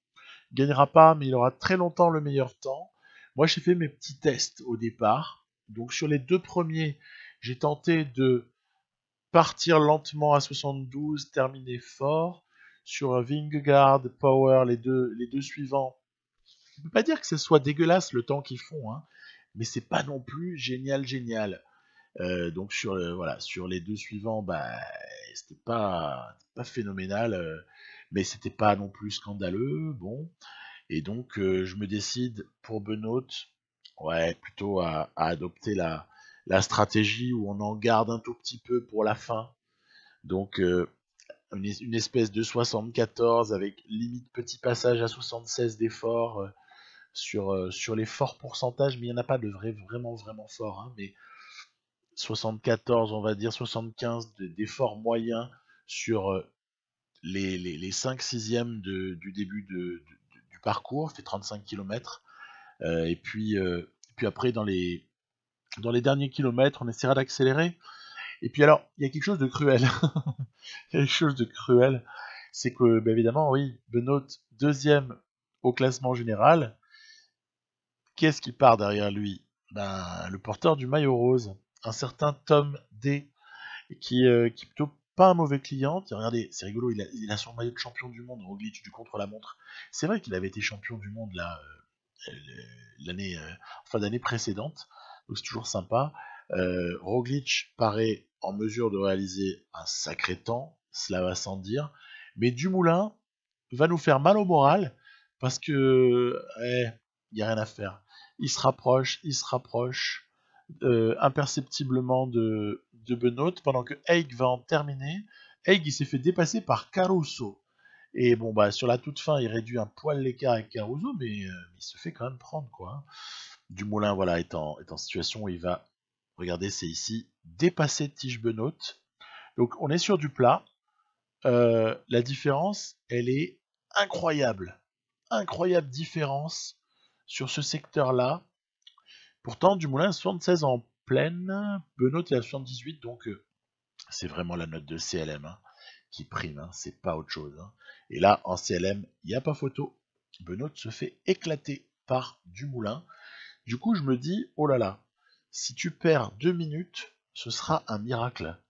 [SPEAKER 1] il gagnera pas, mais il aura très longtemps le meilleur temps. Moi, j'ai fait mes petits tests au départ. Donc sur les 2 premiers, j'ai tenté de partir lentement à 72, terminer fort. Sur Vingegaard, Power, les deux suivants, je ne peux pas dire que ce soit dégueulasse le temps qu'ils font, hein, mais c'est pas non plus génial, génial. Donc voilà, sur les 2 suivants, bah, c'était pas phénoménal, mais c'était pas non plus scandaleux. Bon, et donc je me décide pour Benoît, ouais, plutôt à adopter la stratégie où on en garde un tout petit peu pour la fin. Donc une espèce de 74 avec limite petit passage à 76 d'effort sur les forts pourcentages, mais il n'y en a pas de vraiment forts, hein, mais 74, on va dire 75 d'efforts moyens sur les 5 sixièmes du début du parcours, fait 35 km. Et puis après, dans les derniers kilomètres, on essaiera d'accélérer. Et puis alors, il y a quelque chose de cruel. Il y a quelque chose de cruel. C'est que, bah, évidemment, oui, Benoît, deuxième au classement général. Qu'est-ce qui part derrière lui? Ben, le porteur du maillot rose, un certain Tom D, qui est plutôt pas un mauvais client. Regardez, c'est rigolo, il a son maillot de champion du monde, Roglic, du contre-la-montre. C'est vrai qu'il avait été champion du monde là, l'année, fin d'année précédente, donc c'est toujours sympa. Roglic paraît en mesure de réaliser un sacré temps, cela va sans dire, mais Dumoulin va nous faire mal au moral parce que il n'y a rien à faire. Il se rapproche imperceptiblement de Benoît pendant que Haig va en terminer. Haig il s'est fait dépasser par Caruso. Et bon, bah, sur la toute fin, il réduit un poil l'écart avec Caruso, mais il se fait quand même prendre, quoi. Dumoulin, voilà, est en situation où il va, regardez, c'est ici, dépasser Tige Benoît. Donc, on est sur du plat. La différence, elle est incroyable. Incroyable différence sur ce secteur-là. Pourtant, Dumoulin est 76 en pleine, Benoît est à 78, donc c'est vraiment la note de CLM, hein, qui prime, hein, c'est pas autre chose. Hein. Et là, en CLM, il n'y a pas photo. Benoît se fait éclater par Dumoulin. Du coup, je me dis, oh là là, si tu perds 2 minutes, ce sera un miracle.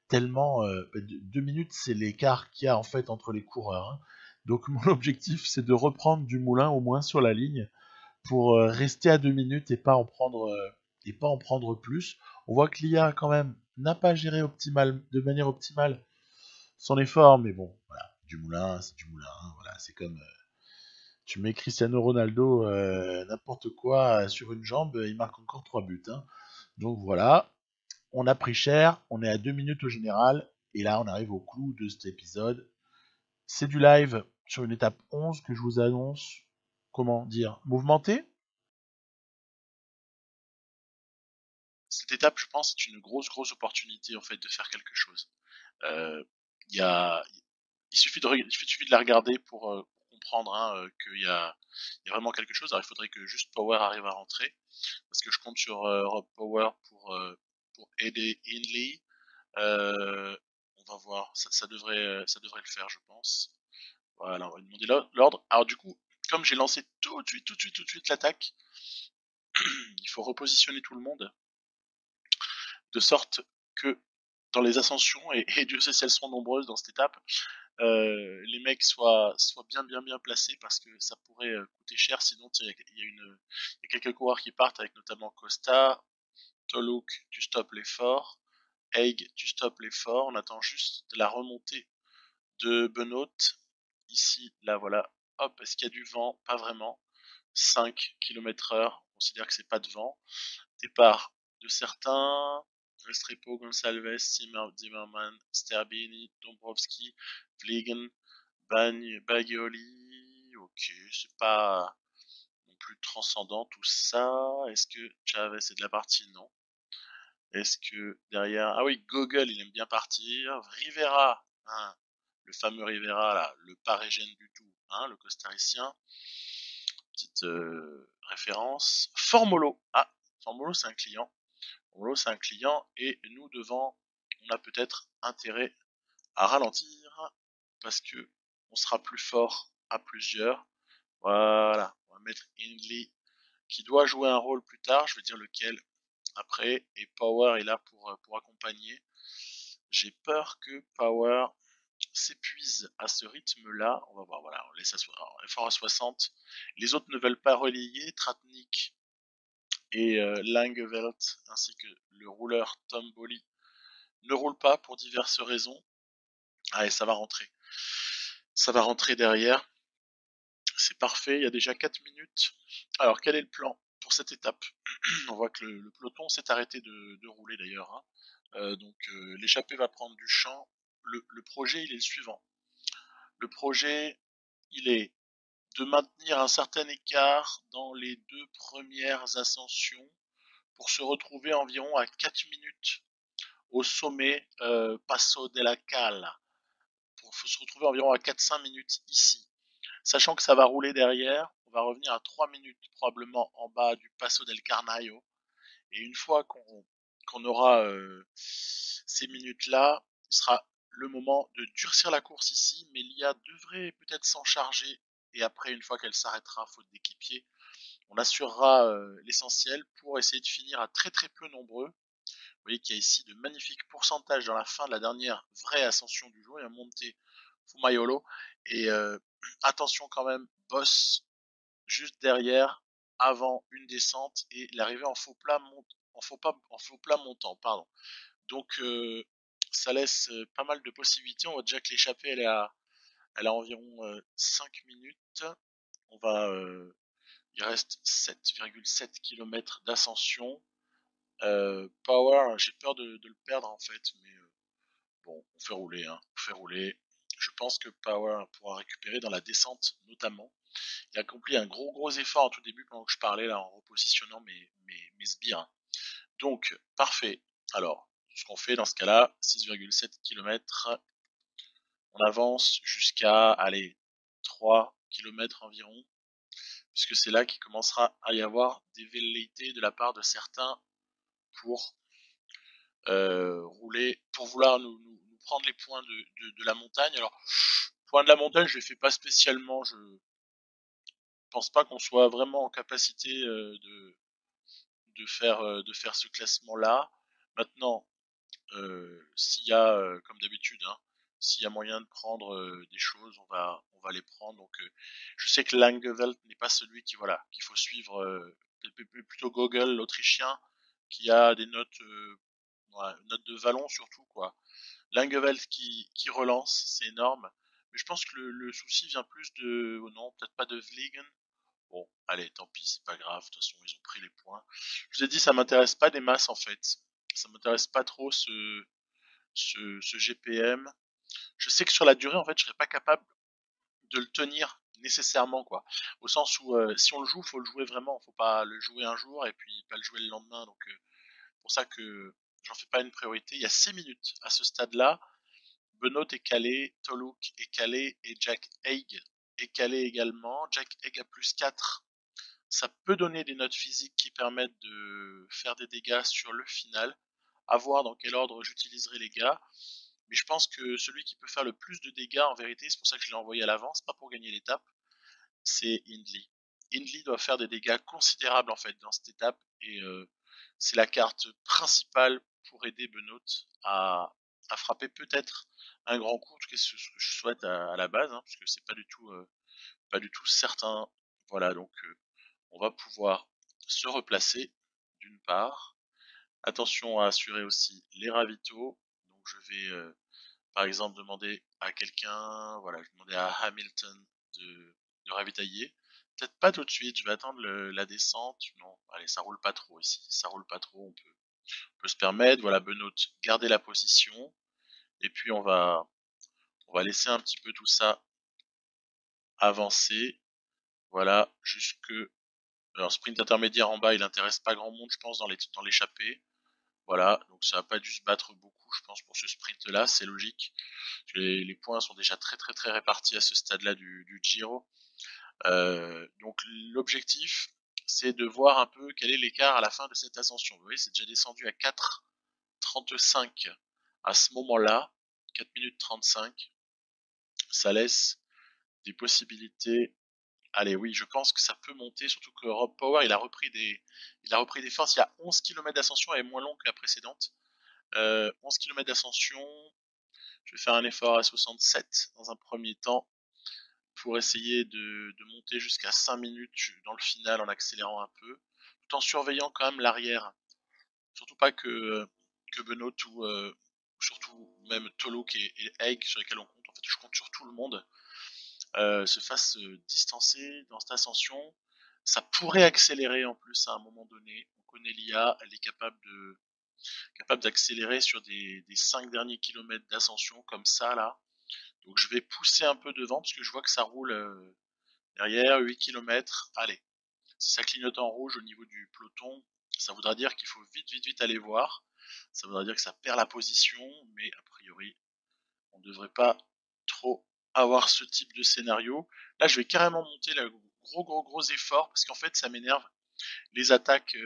[SPEAKER 1] Tellement, 2 minutes, c'est l'écart qu'il y a en fait entre les coureurs. Hein. Donc mon objectif, c'est de reprendre Dumoulin au moins sur la ligne pour rester à 2 minutes et pas en prendre plus. On voit que l'IA quand même n'a pas géré de manière optimale son effort, mais bon, voilà, Dumoulin, c'est Dumoulin, hein, voilà, c'est comme tu mets Cristiano Ronaldo n'importe quoi sur une jambe, il marque encore 3 buts. Hein. Donc voilà, on a pris cher, on est à 2 minutes au général, et là on arrive au clou de cet épisode. C'est du live sur une étape 11 que je vous annonce, comment dire, mouvementée. Cette étape, je pense, est une grosse opportunité en fait de faire quelque chose. Euh, y a, il suffit de la regarder pour comprendre hein, qu'il y a vraiment quelque chose. Alors il faudrait que juste Power arrive à rentrer, parce que je compte sur Rob Power pour aider Hindley. On va voir, ça devrait le faire, je pense. Voilà, on va lui demander l'ordre. Alors du coup, comme j'ai lancé tout de suite l'attaque, il faut repositionner tout le monde de sorte que dans les ascensions, et Dieu sait si elles sont nombreuses dans cette étape, les mecs soient bien placés parce que ça pourrait coûter cher. Sinon, il y a quelques coureurs qui partent avec notamment Costa, Toluk, tu stoppes l'effort, Haig, tu stoppes l'effort. On attend juste la remontée de Benoît. Ici, là, voilà. Hop, est-ce qu'il y a du vent? Pas vraiment. 5 km/h, on considère que c'est pas de vent. Départ de certains, Restrepo, Gonçalves, Zimmerman, Sterbini, Dombrowski, Vliegen, Bagioli, ok, c'est pas non plus transcendant tout ça. Est-ce que Chavez est de la partie? Non. Est-ce que derrière... Ah oui, Gogol, il aime bien partir. Rivera, hein, le fameux Rivera, là, le parégène du tout, hein, le costaricien. Petite référence. Formolo. Ah, Formolo, c'est un client. Formolo, c'est un client. Et nous, devant, on a peut-être intérêt à ralentir parce que on sera plus fort à plusieurs. Voilà, on va mettre Hindley qui doit jouer un rôle plus tard, je vais dire lequel après, et Power est là pour accompagner. J'ai peur que Power s'épuise à ce rythme-là. On va voir, voilà, on laisse effort à 60. Les autres ne veulent pas relayer, Tratnik et Langeveld, ainsi que le rouleur Tom Bolly, ne roulent pas pour diverses raisons. Allez, ça va rentrer. Ça va rentrer derrière. C'est parfait, il y a déjà 4 minutes. Alors, quel est le plan pour cette étape? On voit que le peloton s'est arrêté de rouler d'ailleurs. Hein. Donc, l'échappée va prendre du champ. Le projet, il est le suivant. Le projet, il est de maintenir un certain écart dans les 2 premières ascensions pour se retrouver environ à 4 minutes au sommet Passo della Cala. Pour se retrouver environ à 4-5 minutes ici. Sachant que ça va rouler derrière, on va revenir à 3 minutes probablement en bas du Passo del Carnaio. Et une fois qu'on aura ces minutes-là, ce sera le moment de durcir la course ici, mais l'IA devrait peut-être s'en charger. Et après, une fois qu'elle s'arrêtera, faute d'équipier, on assurera l'essentiel pour essayer de finir à très très peu nombreux. Vous voyez qu'il y a ici de magnifiques pourcentages dans la fin de la dernière vraie ascension du jour. Il y a monté Fumayolo. Et attention quand même, Boss juste derrière, avant une descente et l'arrivée en faux plat montant, pardon. Donc ça laisse pas mal de possibilités. On voit déjà que l'échappée elle a environ 5 minutes. On va il reste 7,7 km d'ascension. Power, j'ai peur de le perdre en fait, mais bon, on fait rouler, hein. On fait rouler. Je pense que Power pourra récupérer dans la descente notamment. Il a accompli un gros effort en tout début pendant que je parlais là en repositionnant mes sbires. Hein. Donc, parfait. Alors, ce qu'on fait dans ce cas-là, 6,7 km, on avance jusqu'à, allez, 3 km environ, puisque c'est là qu'il commencera à y avoir des velléités de la part de certains pour rouler, pour vouloir nous prendre les points de la montagne. Alors, point de la montagne, je les fais pas spécialement, je pense pas qu'on soit vraiment en capacité de faire ce classement-là. Maintenant, s'il y a, comme d'habitude, hein, s'il y a moyen de prendre des choses, on va les prendre. Donc, je sais que Langeveld n'est pas celui qu'il faut suivre, plutôt Gogol, l'Autrichien, qui a des notes, notes de vallon surtout, quoi. Langeveld qui relance, c'est énorme. Mais je pense que le souci vient plus de, oh non, peut-être pas de Vliegen. Bon, allez, tant pis, c'est pas grave. De toute façon, ils ont pris les points. Je vous ai dit, ça m'intéresse pas des masses en fait. Ça m'intéresse pas trop ce GPM. Je sais que sur la durée, en fait, je serais pas capable de le tenir nécessairement, quoi. Au sens où, si on le joue, faut le jouer vraiment. Faut pas le jouer un jour et puis pas le jouer le lendemain. Donc, pour ça que j'en fais pas une priorité. Il y a 6 minutes à ce stade-là. Benoît est calé, Toluk est calé et Jack Haig est calé également. Jack Haig a plus 4. Ça peut donner des notes physiques qui permettent de faire des dégâts sur le final. À voir dans quel ordre j'utiliserai les gars. Mais je pense que celui qui peut faire le plus de dégâts, en vérité, c'est pour ça que je l'ai envoyé à l'avance, pas pour gagner l'étape, c'est Hindley. Hindley doit faire des dégâts considérables en fait dans cette étape et c'est la carte principale pour aider Benoît à frapper peut-être un grand coup, en tout cas ce que je souhaite à la base, hein, parce que c'est pas du tout certain. Voilà, donc on va pouvoir se replacer d'une part. Attention à assurer aussi les ravitaux. Donc je vais par exemple demander à quelqu'un, voilà, je vais demander à Hamilton de ravitailler. Peut-être pas tout de suite, je vais attendre la descente. Non, allez, ça roule pas trop ici. Ça roule pas trop, on peut se permettre. Voilà, Benoît, garder la position. Et puis on va laisser un petit peu tout ça avancer. Voilà, jusque. Alors, sprint intermédiaire en bas, il intéresse pas grand monde, je pense, dans l'échappée. Voilà, donc ça n'a pas dû se battre beaucoup, je pense, pour ce sprint-là, c'est logique. Les points sont déjà très répartis à ce stade-là du Giro. Donc l'objectif, c'est de voir un peu quel est l'écart à la fin de cette ascension. Vous voyez, c'est déjà descendu à 4,35 À ce moment-là, 4 minutes 35, ça laisse des possibilités. Allez, oui, je pense que ça peut monter, surtout que Rob Power, il a repris des forces. Il y a 11 km d'ascension, elle est moins longue que la précédente. 11 km d'ascension, je vais faire un effort à 67 dans un premier temps pour essayer de monter jusqu'à 5 minutes dans le final en accélérant un peu, tout en surveillant quand même l'arrière. Surtout pas que Benoît ou surtout même Tolok et Egg sur lesquels on compte. En fait, je compte sur tout le monde. Se fasse distancer dans cette ascension. Ça pourrait accélérer en plus à un moment donné. On connaît l'IA, elle est capable d'accélérer sur des 5 derniers kilomètres d'ascension comme ça là. Donc je vais pousser un peu devant parce que je vois que ça roule derrière 8 kilomètres. Allez, si ça clignote en rouge au niveau du peloton, ça voudra dire qu'il faut vite aller voir. Ça voudra dire que ça perd la position, mais a priori, on ne devrait pas trop avoir ce type de scénario. Là, je vais carrément monter le gros effort parce qu'en fait, ça m'énerve. Les attaques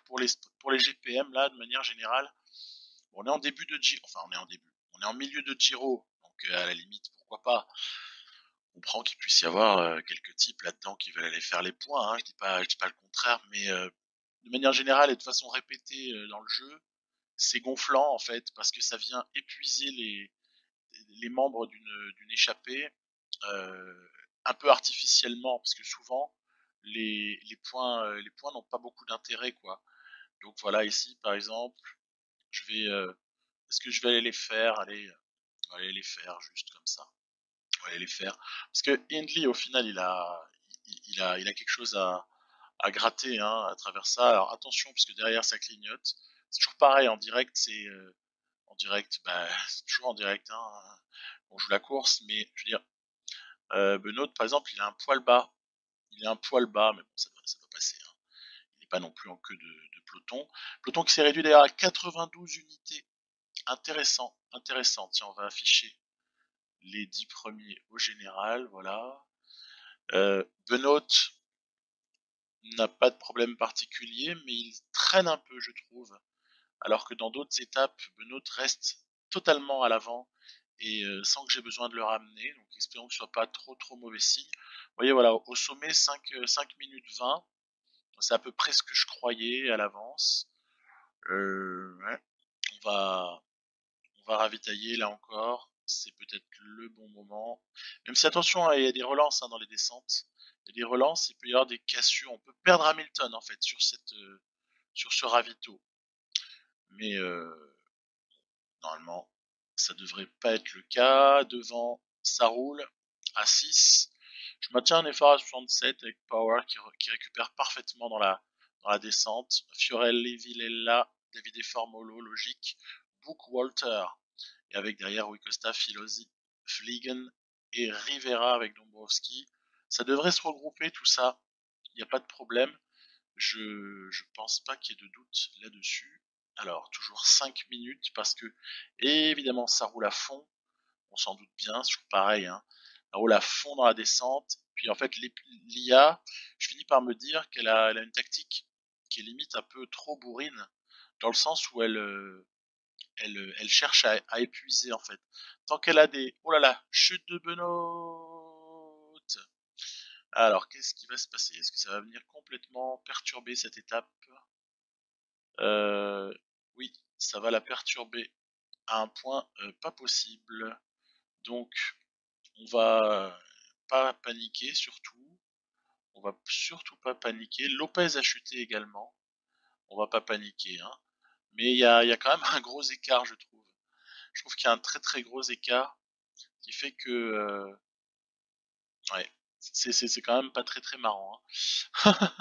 [SPEAKER 1] pour les GPM là, de manière générale. Bon, on est en début de Giro, enfin on est en milieu de Giro, donc à la limite, pourquoi pas. On comprend qu'il puisse y avoir quelques types là-dedans qui veulent aller faire les points. Hein. Je dis pas le contraire, mais de manière générale et de façon répétée dans le jeu, c'est gonflant en fait parce que ça vient épuiser les membres d'une échappée un peu artificiellement parce que souvent les points n'ont pas beaucoup d'intérêt quoi. Donc voilà ici par exemple, je vais est-ce que je vais aller les faire? Allez, on va aller les faire juste comme ça. On va aller les faire parce que Hindley au final il a quelque chose à gratter hein, à travers ça. Alors attention parce que derrière ça clignote. C'est toujours pareil en direct, c'est en direct, bah, c'est toujours en direct. Hein. On joue la course, mais je veux dire, Benoît, par exemple, il a un poil bas. Il a un poil bas, mais bon, ça va passer. Hein. Il n'est pas non plus en queue de peloton. Peloton qui s'est réduit d'ailleurs à 92 unités. Intéressant. Tiens, on va afficher les 10 premiers au général, voilà. Benoît n'a pas de problème particulier, mais il traîne un peu, je trouve. Alors que dans d'autres étapes, Benoît reste totalement à l'avant et sans que j'ai besoin de le ramener. Donc espérons que ce soit pas trop mauvais signe. Vous voyez, voilà, au sommet 5 minutes 20. C'est à peu près ce que je croyais à l'avance. Ouais. On va, on va ravitailler là encore. C'est peut-être le bon moment. Même si attention, il y a des relances hein, dans les descentes. Il y a des relances, il peut y avoir des cassures. On peut perdre Hamilton en fait sur ce ravito. Mais normalement, ça devrait pas être le cas. Devant, ça roule à 6. Je maintiens un effort à 67 avec Power qui récupère parfaitement dans la descente. Fiorelli, Villela, Davide Formolo, logique. Book Walter. Et avec derrière Rui Costa, Filosi, Vliegen et Rivera avec Dombrowski. Ça devrait se regrouper tout ça. Il n'y a pas de problème. Je pense pas qu'il y ait de doute là-dessus. Alors, toujours 5 minutes parce que, évidemment, ça roule à fond. On s'en doute bien, c'est toujours pareil. Hein. Ça roule à fond dans la descente. Puis en fait, l'IA, je finis par me dire qu'elle a une tactique qui est limite un peu trop bourrine, dans le sens où elle cherche à épuiser en fait. Tant qu'elle a des... Oh là là, chute de Benoît. Alors, qu'est-ce qui va se passer? Est-ce que ça va venir complètement perturber cette étape? Oui, ça va la perturber à un point pas possible. Donc, on va pas paniquer surtout. On va surtout pas paniquer. Lopez a chuté également. On va pas paniquer. Hein. Mais il y a quand même un gros écart, je trouve. Je trouve qu'il y a un très gros écart qui fait que... ouais, c'est quand même pas très marrant. Hein.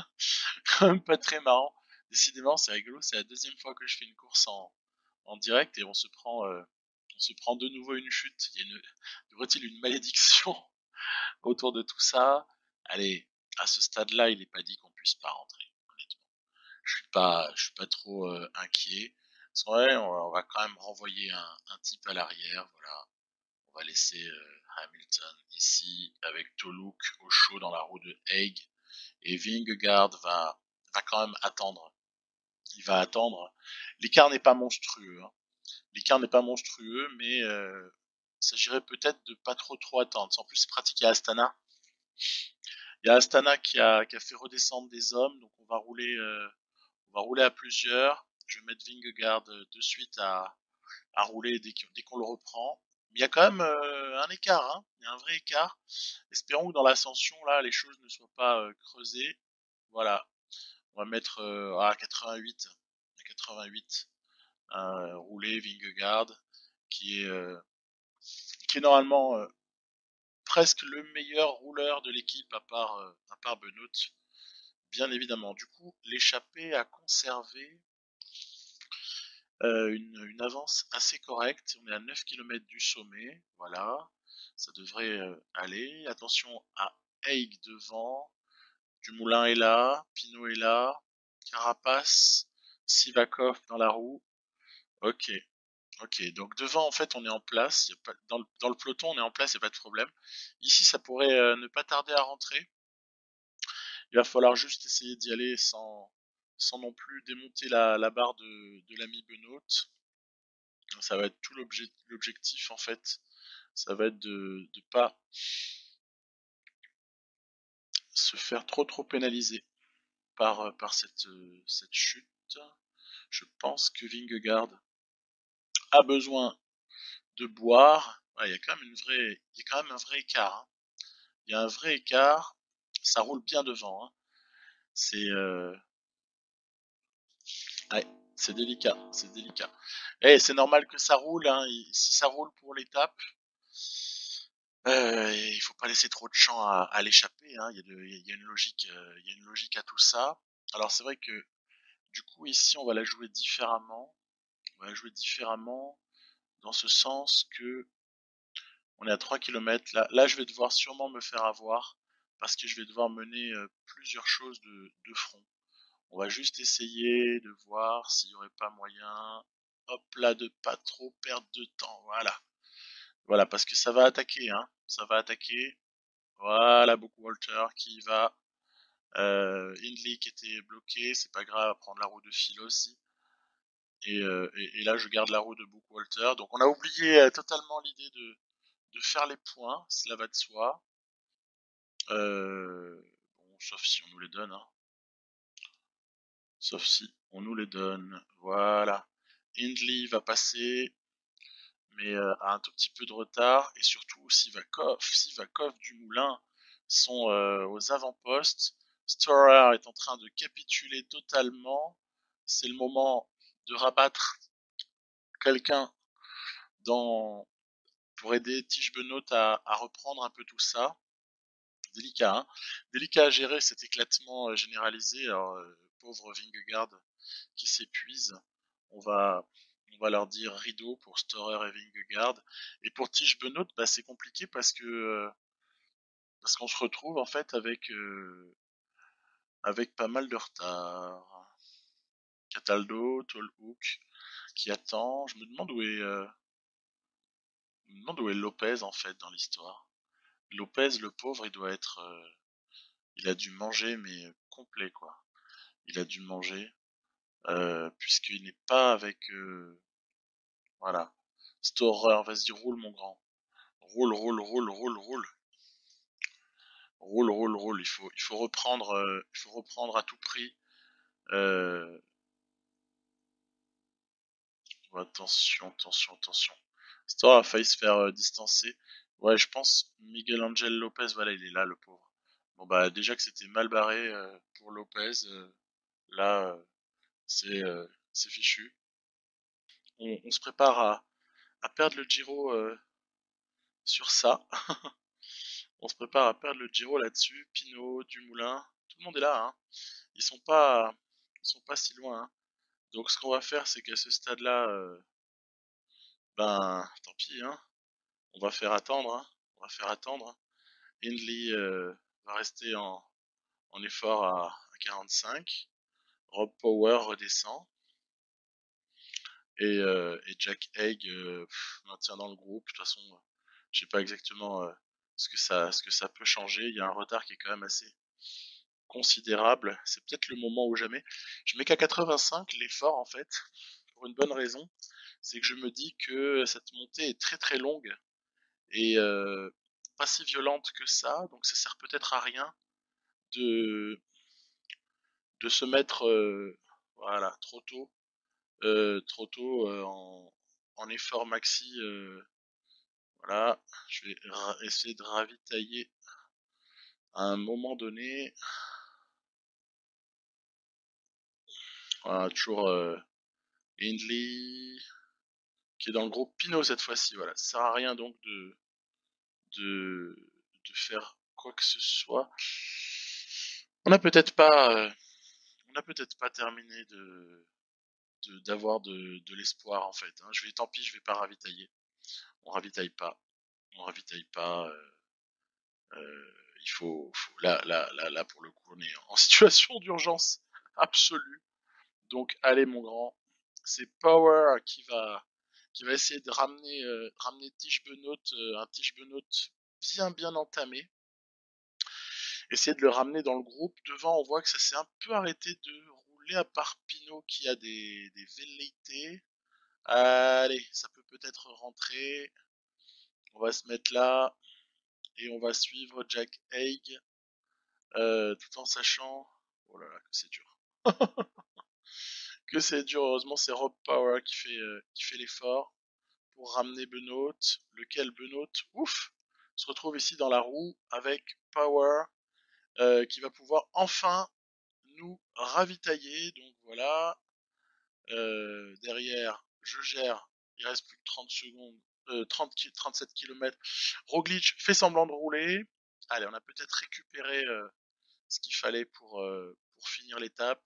[SPEAKER 1] Quand même pas très marrant. Décidément, c'est rigolo. C'est la deuxième fois que je fais une course en direct et on se prend de nouveau une chute. Y aurait-il une malédiction autour de tout ça? Allez, à ce stade-là, il n'est pas dit qu'on puisse pas rentrer, honnêtement. Je suis pas trop inquiet. Parce que, ouais, on va quand même renvoyer un type à l'arrière, voilà. On va laisser Hamilton ici avec Toluk au chaud dans la roue de Haig. Et Vingegaard va quand même attendre. Il va attendre. L'écart n'est pas monstrueux. Hein. L'écart n'est pas monstrueux, mais il s'agirait peut-être de pas trop attendre. En plus, c'est pratique à Astana. Il y a Astana qui a fait redescendre des hommes, donc on va rouler à plusieurs. Je vais mettre Vingegaard de suite à rouler dès qu'on le reprend. Mais il y a quand même un écart, hein. Il y a un vrai écart. Espérons que dans l'ascension, là, les choses ne soient pas creusées. Voilà. On va mettre à 88. À 88. Rouler Vingegaard, qui est, euh, qui est normalement presque le meilleur rouleur de l'équipe à part Benoît, bien évidemment. Du coup, l'échappée a conservé une avance assez correcte. On est à 9 km du sommet, voilà. Ça devrait aller. Attention à Haig devant. Dumoulin est là, Pinot est là, Carapace, Sivakov dans la roue. Ok, ok. Donc devant, en fait, on est en place. Y a pas, dans le peloton, on est en place, il n'y a pas de problème. Ici, ça pourrait ne pas tarder à rentrer. Il va falloir juste essayer d'y aller sans non plus démonter la barre de l'ami Benoît. Ça va être tout l'objectif en fait. Ça va être de pas se faire trop pénaliser par cette chute. Je pense que Vingegaard a besoin de boire. Ouais, il y a quand même il y a quand même un vrai écart, hein. Il y a un vrai écart. Ça roule bien devant, hein. C'est ouais, c'est délicat, c'est délicat. Et c'est normal que ça roule, hein. Si ça roule pour l'étape, il faut pas laisser trop de champ à l'échapper, hein. Il y a une logique, il y a une logique à tout ça. Alors c'est vrai que du coup ici on va la jouer différemment. On va la jouer différemment dans ce sens que on est à 3 km. Là je vais devoir sûrement me faire avoir parce que je vais devoir mener plusieurs choses de front. On va juste essayer de voir s'il n'y aurait pas moyen, hop là, de pas trop perdre de temps. Voilà. Voilà, parce que ça va attaquer, hein. Ça va attaquer. Voilà, beaucoup Walter qui va. Hindley qui était bloqué, c'est pas grave, prendre la roue de fil aussi. Et là, je garde la roue de Book Walter. Donc, on a oublié totalement l'idée de faire les points, cela va de soi. Bon, sauf si on nous les donne, hein. Sauf si on nous les donne. Voilà. Hindley va passer, mais a un tout petit peu de retard. Et surtout, Sivakov du Moulin sont aux avant-postes. Storer est en train de capituler totalement. C'est le moment de rabattre quelqu'un dans pour aider Tige Benoît à reprendre un peu tout ça. Délicat, hein. Délicat à gérer cet éclatement généralisé. Alors, pauvre Vingegaard qui s'épuise. On va, on va leur dire rideau pour Storer et Vingegaard. Et pour Tige Benoît, bah, c'est compliqué parce qu'on se retrouve en fait avec pas mal de retard. Cataldo, Tolhoek qui attend. Je me demande où est Lopez en fait dans l'histoire. Lopez, le pauvre, il doit être, il a dû manger mais complet quoi. Il a dû manger puisqu'il n'est pas avec, voilà. Storer, vas-y roule mon grand. Roule, roule, roule, roule, roule. Roule, roule, roule. Il faut reprendre à tout prix. Euh, attention, attention, attention. Storer a failli se faire distancer. Ouais, je pense Miguel Angel Lopez, voilà, il est là, le pauvre. Bon bah déjà que c'était mal barré pour Lopez, là c'est fichu. On se prépare à perdre le Giro sur ça. On se prépare à perdre le Giro là-dessus. Pinot, Dumoulin, tout le monde est là, hein. Ils sont pas, ils sont pas si loin, hein. Donc ce qu'on va faire, c'est qu'à ce stade-là, ben tant pis, hein. On va faire attendre, hein. On va faire attendre. Hindley va rester en effort à 45. Rob Power redescend. Et Jack Haig maintient dans le groupe. De toute façon, je sais pas exactement ce que ça peut changer. Il y a un retard qui est quand même assez considérable. C'est peut-être le moment ou jamais. Je mets qu'à 85 l'effort en fait.
[SPEAKER 3] pour une bonne raison, c'est que je me dis que cette montée est très très longue et pas si violente que ça, donc ça sert peut-être à rien de, de se mettre voilà, trop tôt en effort maxi. Voilà, je vais essayer de ravitailler à un moment donné. Voilà, toujours Hindley qui est dans le groupe Pinot cette fois-ci. Voilà, ça sert à rien donc de, de faire quoi que ce soit. On n'a peut-être pas, terminé d'avoir de l'espoir en fait. Hein. Tant pis, je vais pas ravitailler. On ravitaille pas. On ravitaille pas. Il faut là, pour le coup, on est en situation d'urgence absolue. Donc, allez, mon grand, c'est Power qui va essayer de ramener Tige Benoît, un Tige Benoît bien entamé. Essayer de le ramener dans le groupe. Devant, on voit que ça s'est un peu arrêté de rouler, à part Pinot qui a des velléités. Allez, ça peut peut-être rentrer. On va se mettre là et on va suivre Jack Haig, tout en sachant, oh là là, que c'est dur. Que c'est dur. Heureusement, c'est Rob Power qui fait l'effort pour ramener Benoît, lequel Benoît, ouf, se retrouve ici dans la roue avec Power, qui va pouvoir enfin nous ravitailler. Donc voilà, derrière, je gère, il reste plus que 30 secondes, 37 km. Roglic fait semblant de rouler. Allez, on a peut-être récupéré ce qu'il fallait pour finir l'étape.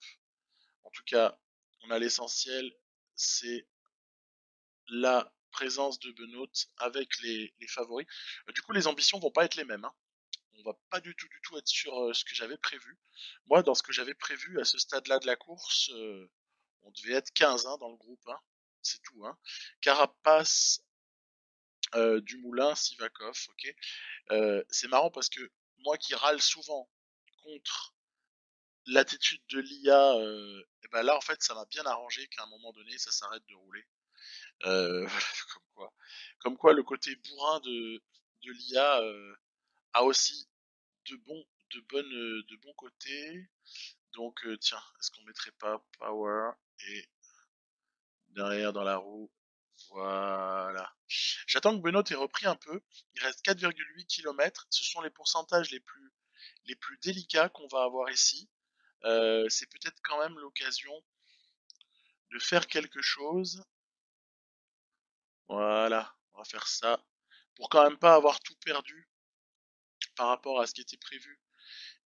[SPEAKER 3] En tout cas, on a l'essentiel, c'est la présence de Benoît avec les favoris. Du coup, les ambitions vont pas être les mêmes. Hein. On va pas du tout être sur ce que j'avais prévu. Moi, dans ce que j'avais prévu à ce stade-là de la course, on devait être 15 hein, dans le groupe. Hein. C'est tout. Hein. Carapace, Dumoulin, Sivakov. Ok. C'est marrant parce que moi qui râle souvent contre l'attitude de l'IA, et ben là en fait ça m'a bien arrangé qu'à un moment donné ça s'arrête de rouler. Voilà, comme quoi le côté bourrin de l'IA a aussi de bons côtés. Donc tiens, est-ce qu'on mettrait pas Power et derrière dans la roue, voilà. J'attends que Benoît ait repris un peu. Il reste 4,8 km. Ce sont les pourcentages les plus délicats qu'on va avoir ici. C'est peut-être quand même l'occasion de faire quelque chose. Voilà, on va faire ça. Pour quand même pas avoir tout perdu par rapport à ce qui était prévu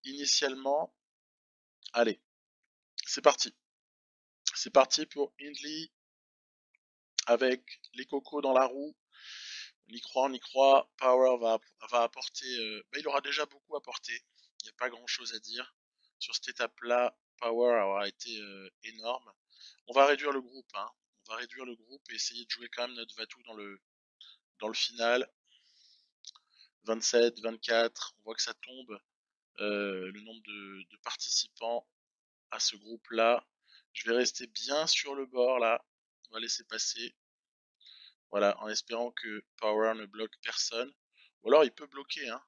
[SPEAKER 3] initialement. Allez, c'est parti. C'est parti pour Hindley avec les cocos dans la roue. On y croit, on y croit. Power va apporter. Il aura déjà beaucoup apporté. Il n'y a pas grand chose à dire. Sur cette étape-là, Power aura été énorme. On va réduire le groupe. Hein. On va réduire le groupe et essayer de jouer quand même notre Vatou dans le final. 27, 24, on voit que ça tombe. Le nombre de participants à ce groupe-là. Je vais rester bien sur le bord là. On va laisser passer. Voilà, en espérant que Power ne bloque personne. Ou alors il peut bloquer, hein.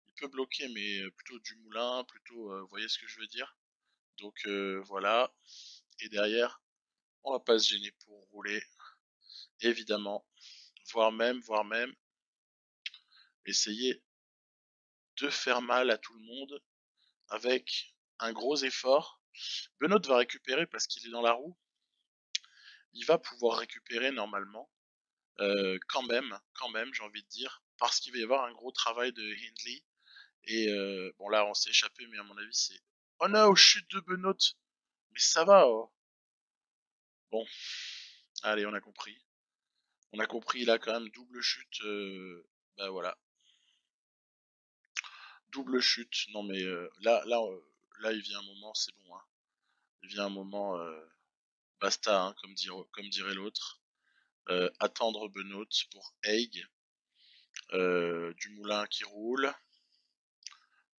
[SPEAKER 3] Il peut bloquer, mais plutôt du moulin, plutôt, vous voyez ce que je veux dire. Donc voilà. Et derrière, on va pas se gêner pour rouler, évidemment. Voire même, essayer de faire mal à tout le monde avec un gros effort. Benoît va récupérer parce qu'il est dans la roue. Il va pouvoir récupérer normalement. Quand même, j'ai envie de dire. Parce qu'il va y avoir un gros travail de Hindley. Et bon là, on s'est échappé, mais à mon avis, c'est... Oh non, chute de Benoît. Mais ça va, oh. Bon, allez, on a compris. On a compris, là, quand même, double chute. Bah voilà. Double chute. Non, mais là, il vient un moment, c'est bon. Hein. Il vient un moment... basta, hein, comme dirait l'autre. Attendre Benoît pour Haig. Dumoulin qui roule.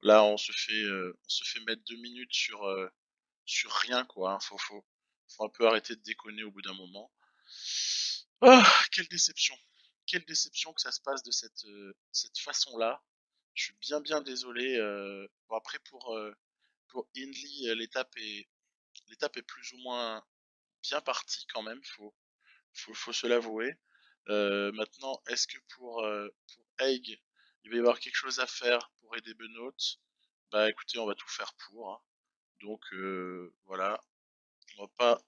[SPEAKER 3] Là, on se fait mettre 2 minutes sur rien, quoi. Hein. Faut un peu arrêter de déconner au bout d'un moment. Ah, quelle déception. Quelle déception que ça se passe de cette façon-là. Je suis bien désolé. Bon, après, pour Hindley, l'étape est plus ou moins bien partie quand même, faut se l'avouer. Maintenant, est-ce que pour Haig, il va y avoir quelque chose à faire pour aider Benoît? Bah écoutez, on va tout faire pour, hein. Donc voilà, on va pas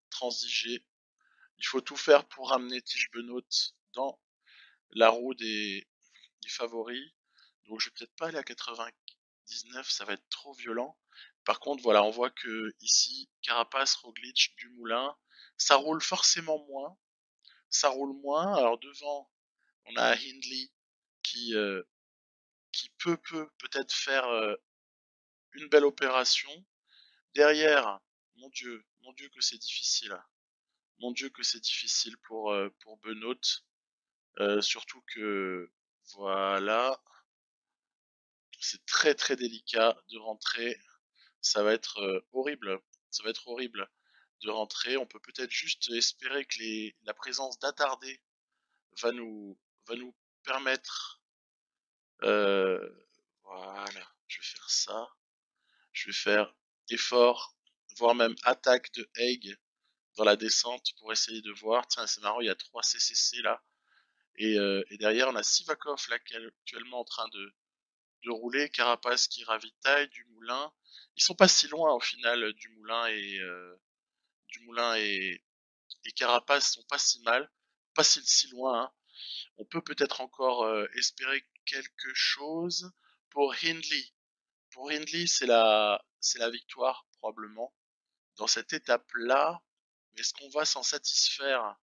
[SPEAKER 3] transiger. Il faut tout faire pour ramener Tige Benoît dans la roue des favoris. Donc je vais peut-être pas aller à 99, ça va être trop violent. Par contre, voilà, on voit que ici, Carapace, Roglic, Dumoulin, ça roule forcément moins. Ça roule moins. Alors devant, on a Hindley qui peut-être faire une belle opération. Derrière, mon Dieu que c'est difficile. Mon Dieu que c'est difficile pour Benoît. Surtout que, voilà, c'est très délicat de rentrer. Ça va être horrible. Ça va être horrible de rentrer. On peut peut-être juste espérer que la présence d'Attardé va va nous permettre. euh, voilà, je vais faire ça. Je vais faire effort, voire même attaque de Haig dans la descente pour essayer de voir. Tiens, c'est marrant, il y a 3 CCC là. Et derrière, on a Sivakov là qui est actuellement en train de rouler, Carapace qui ravitaille, Dumoulin. Ils sont pas si loin au final, Dumoulin et Carapace sont pas si mal, pas si loin, hein. On peut peut-être encore espérer quelque chose pour Hindley. Pour Hindley, c'est la victoire probablement dans cette étape-là. Est-ce qu'on va s'en satisfaire?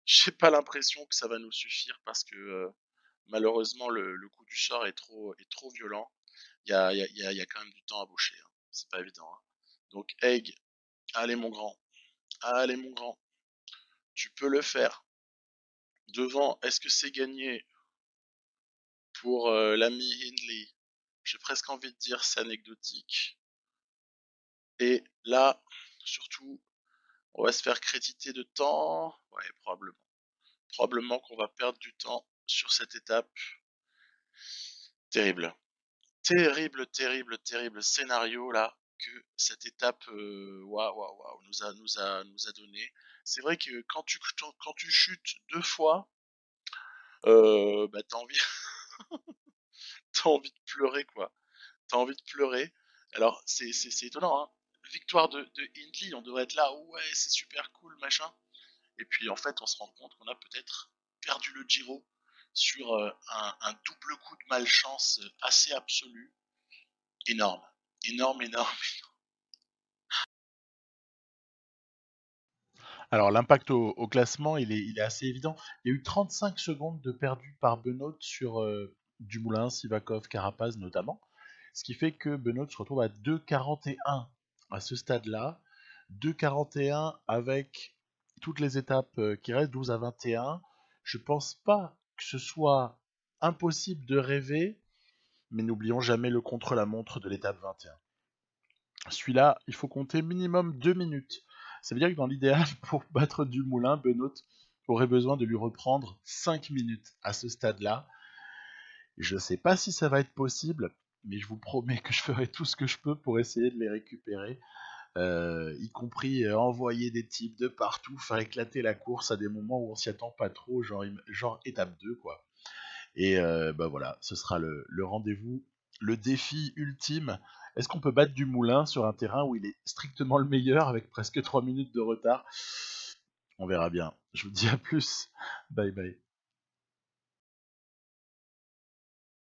[SPEAKER 3] J'ai pas l'impression que ça va nous suffire parce que malheureusement le coup du sort est trop violent. Il y a quand même du temps à boucher, hein. C'est pas évident, hein. Donc Haig, allez mon grand, allez mon grand, tu peux le faire. Devant, est-ce que c'est gagné pour l'ami Hindley? J'ai presque envie de dire c'est anecdotique. Et là, surtout, on va se faire créditer de temps. Ouais, probablement. Probablement qu'on va perdre du temps sur cette étape. Terrible. Terrible scénario là que cette étape waouh, nous a donné. C'est vrai que quand tu chutes 2 fois, bah t'as envie de pleurer quoi. T'as envie de pleurer. Alors c'est étonnant, hein. Victoire de Hindley, on devrait être là, ouais c'est super cool machin. Et puis en fait on se rend compte qu'on a peut-être perdu le Giro sur un double coup de malchance assez absolu. Énorme, énorme.
[SPEAKER 1] Alors l'impact au classement, il est assez évident. Il y a eu 35 secondes de perdu par Benoît sur Dumoulin, Sivakov, Carapaz notamment. Ce qui fait que Benoît se retrouve à 2,41 à ce stade-là. 2,41 avec toutes les étapes qui restent, 12 à 21. Je pense pas que ce soit impossible de rêver, mais n'oublions jamais le contre-la-montre de l'étape 21. Celui-là, il faut compter minimum 2 minutes. Ça veut dire que dans l'idéal, pour battre Dumoulin, Benoît aurait besoin de lui reprendre 5 minutes à ce stade-là. Je ne sais pas si ça va être possible, mais je vous promets que je ferai tout ce que je peux pour essayer de les récupérer, y compris envoyer des types de partout, faire éclater la course à des moments où on s'y attend pas trop, genre étape 2, quoi. Et bah voilà, ce sera le rendez-vous, le défi ultime. Est-ce qu'on peut battre Dumoulin sur un terrain où il est strictement le meilleur avec presque 3 minutes de retard? On verra bien. Je vous dis à plus. Bye bye.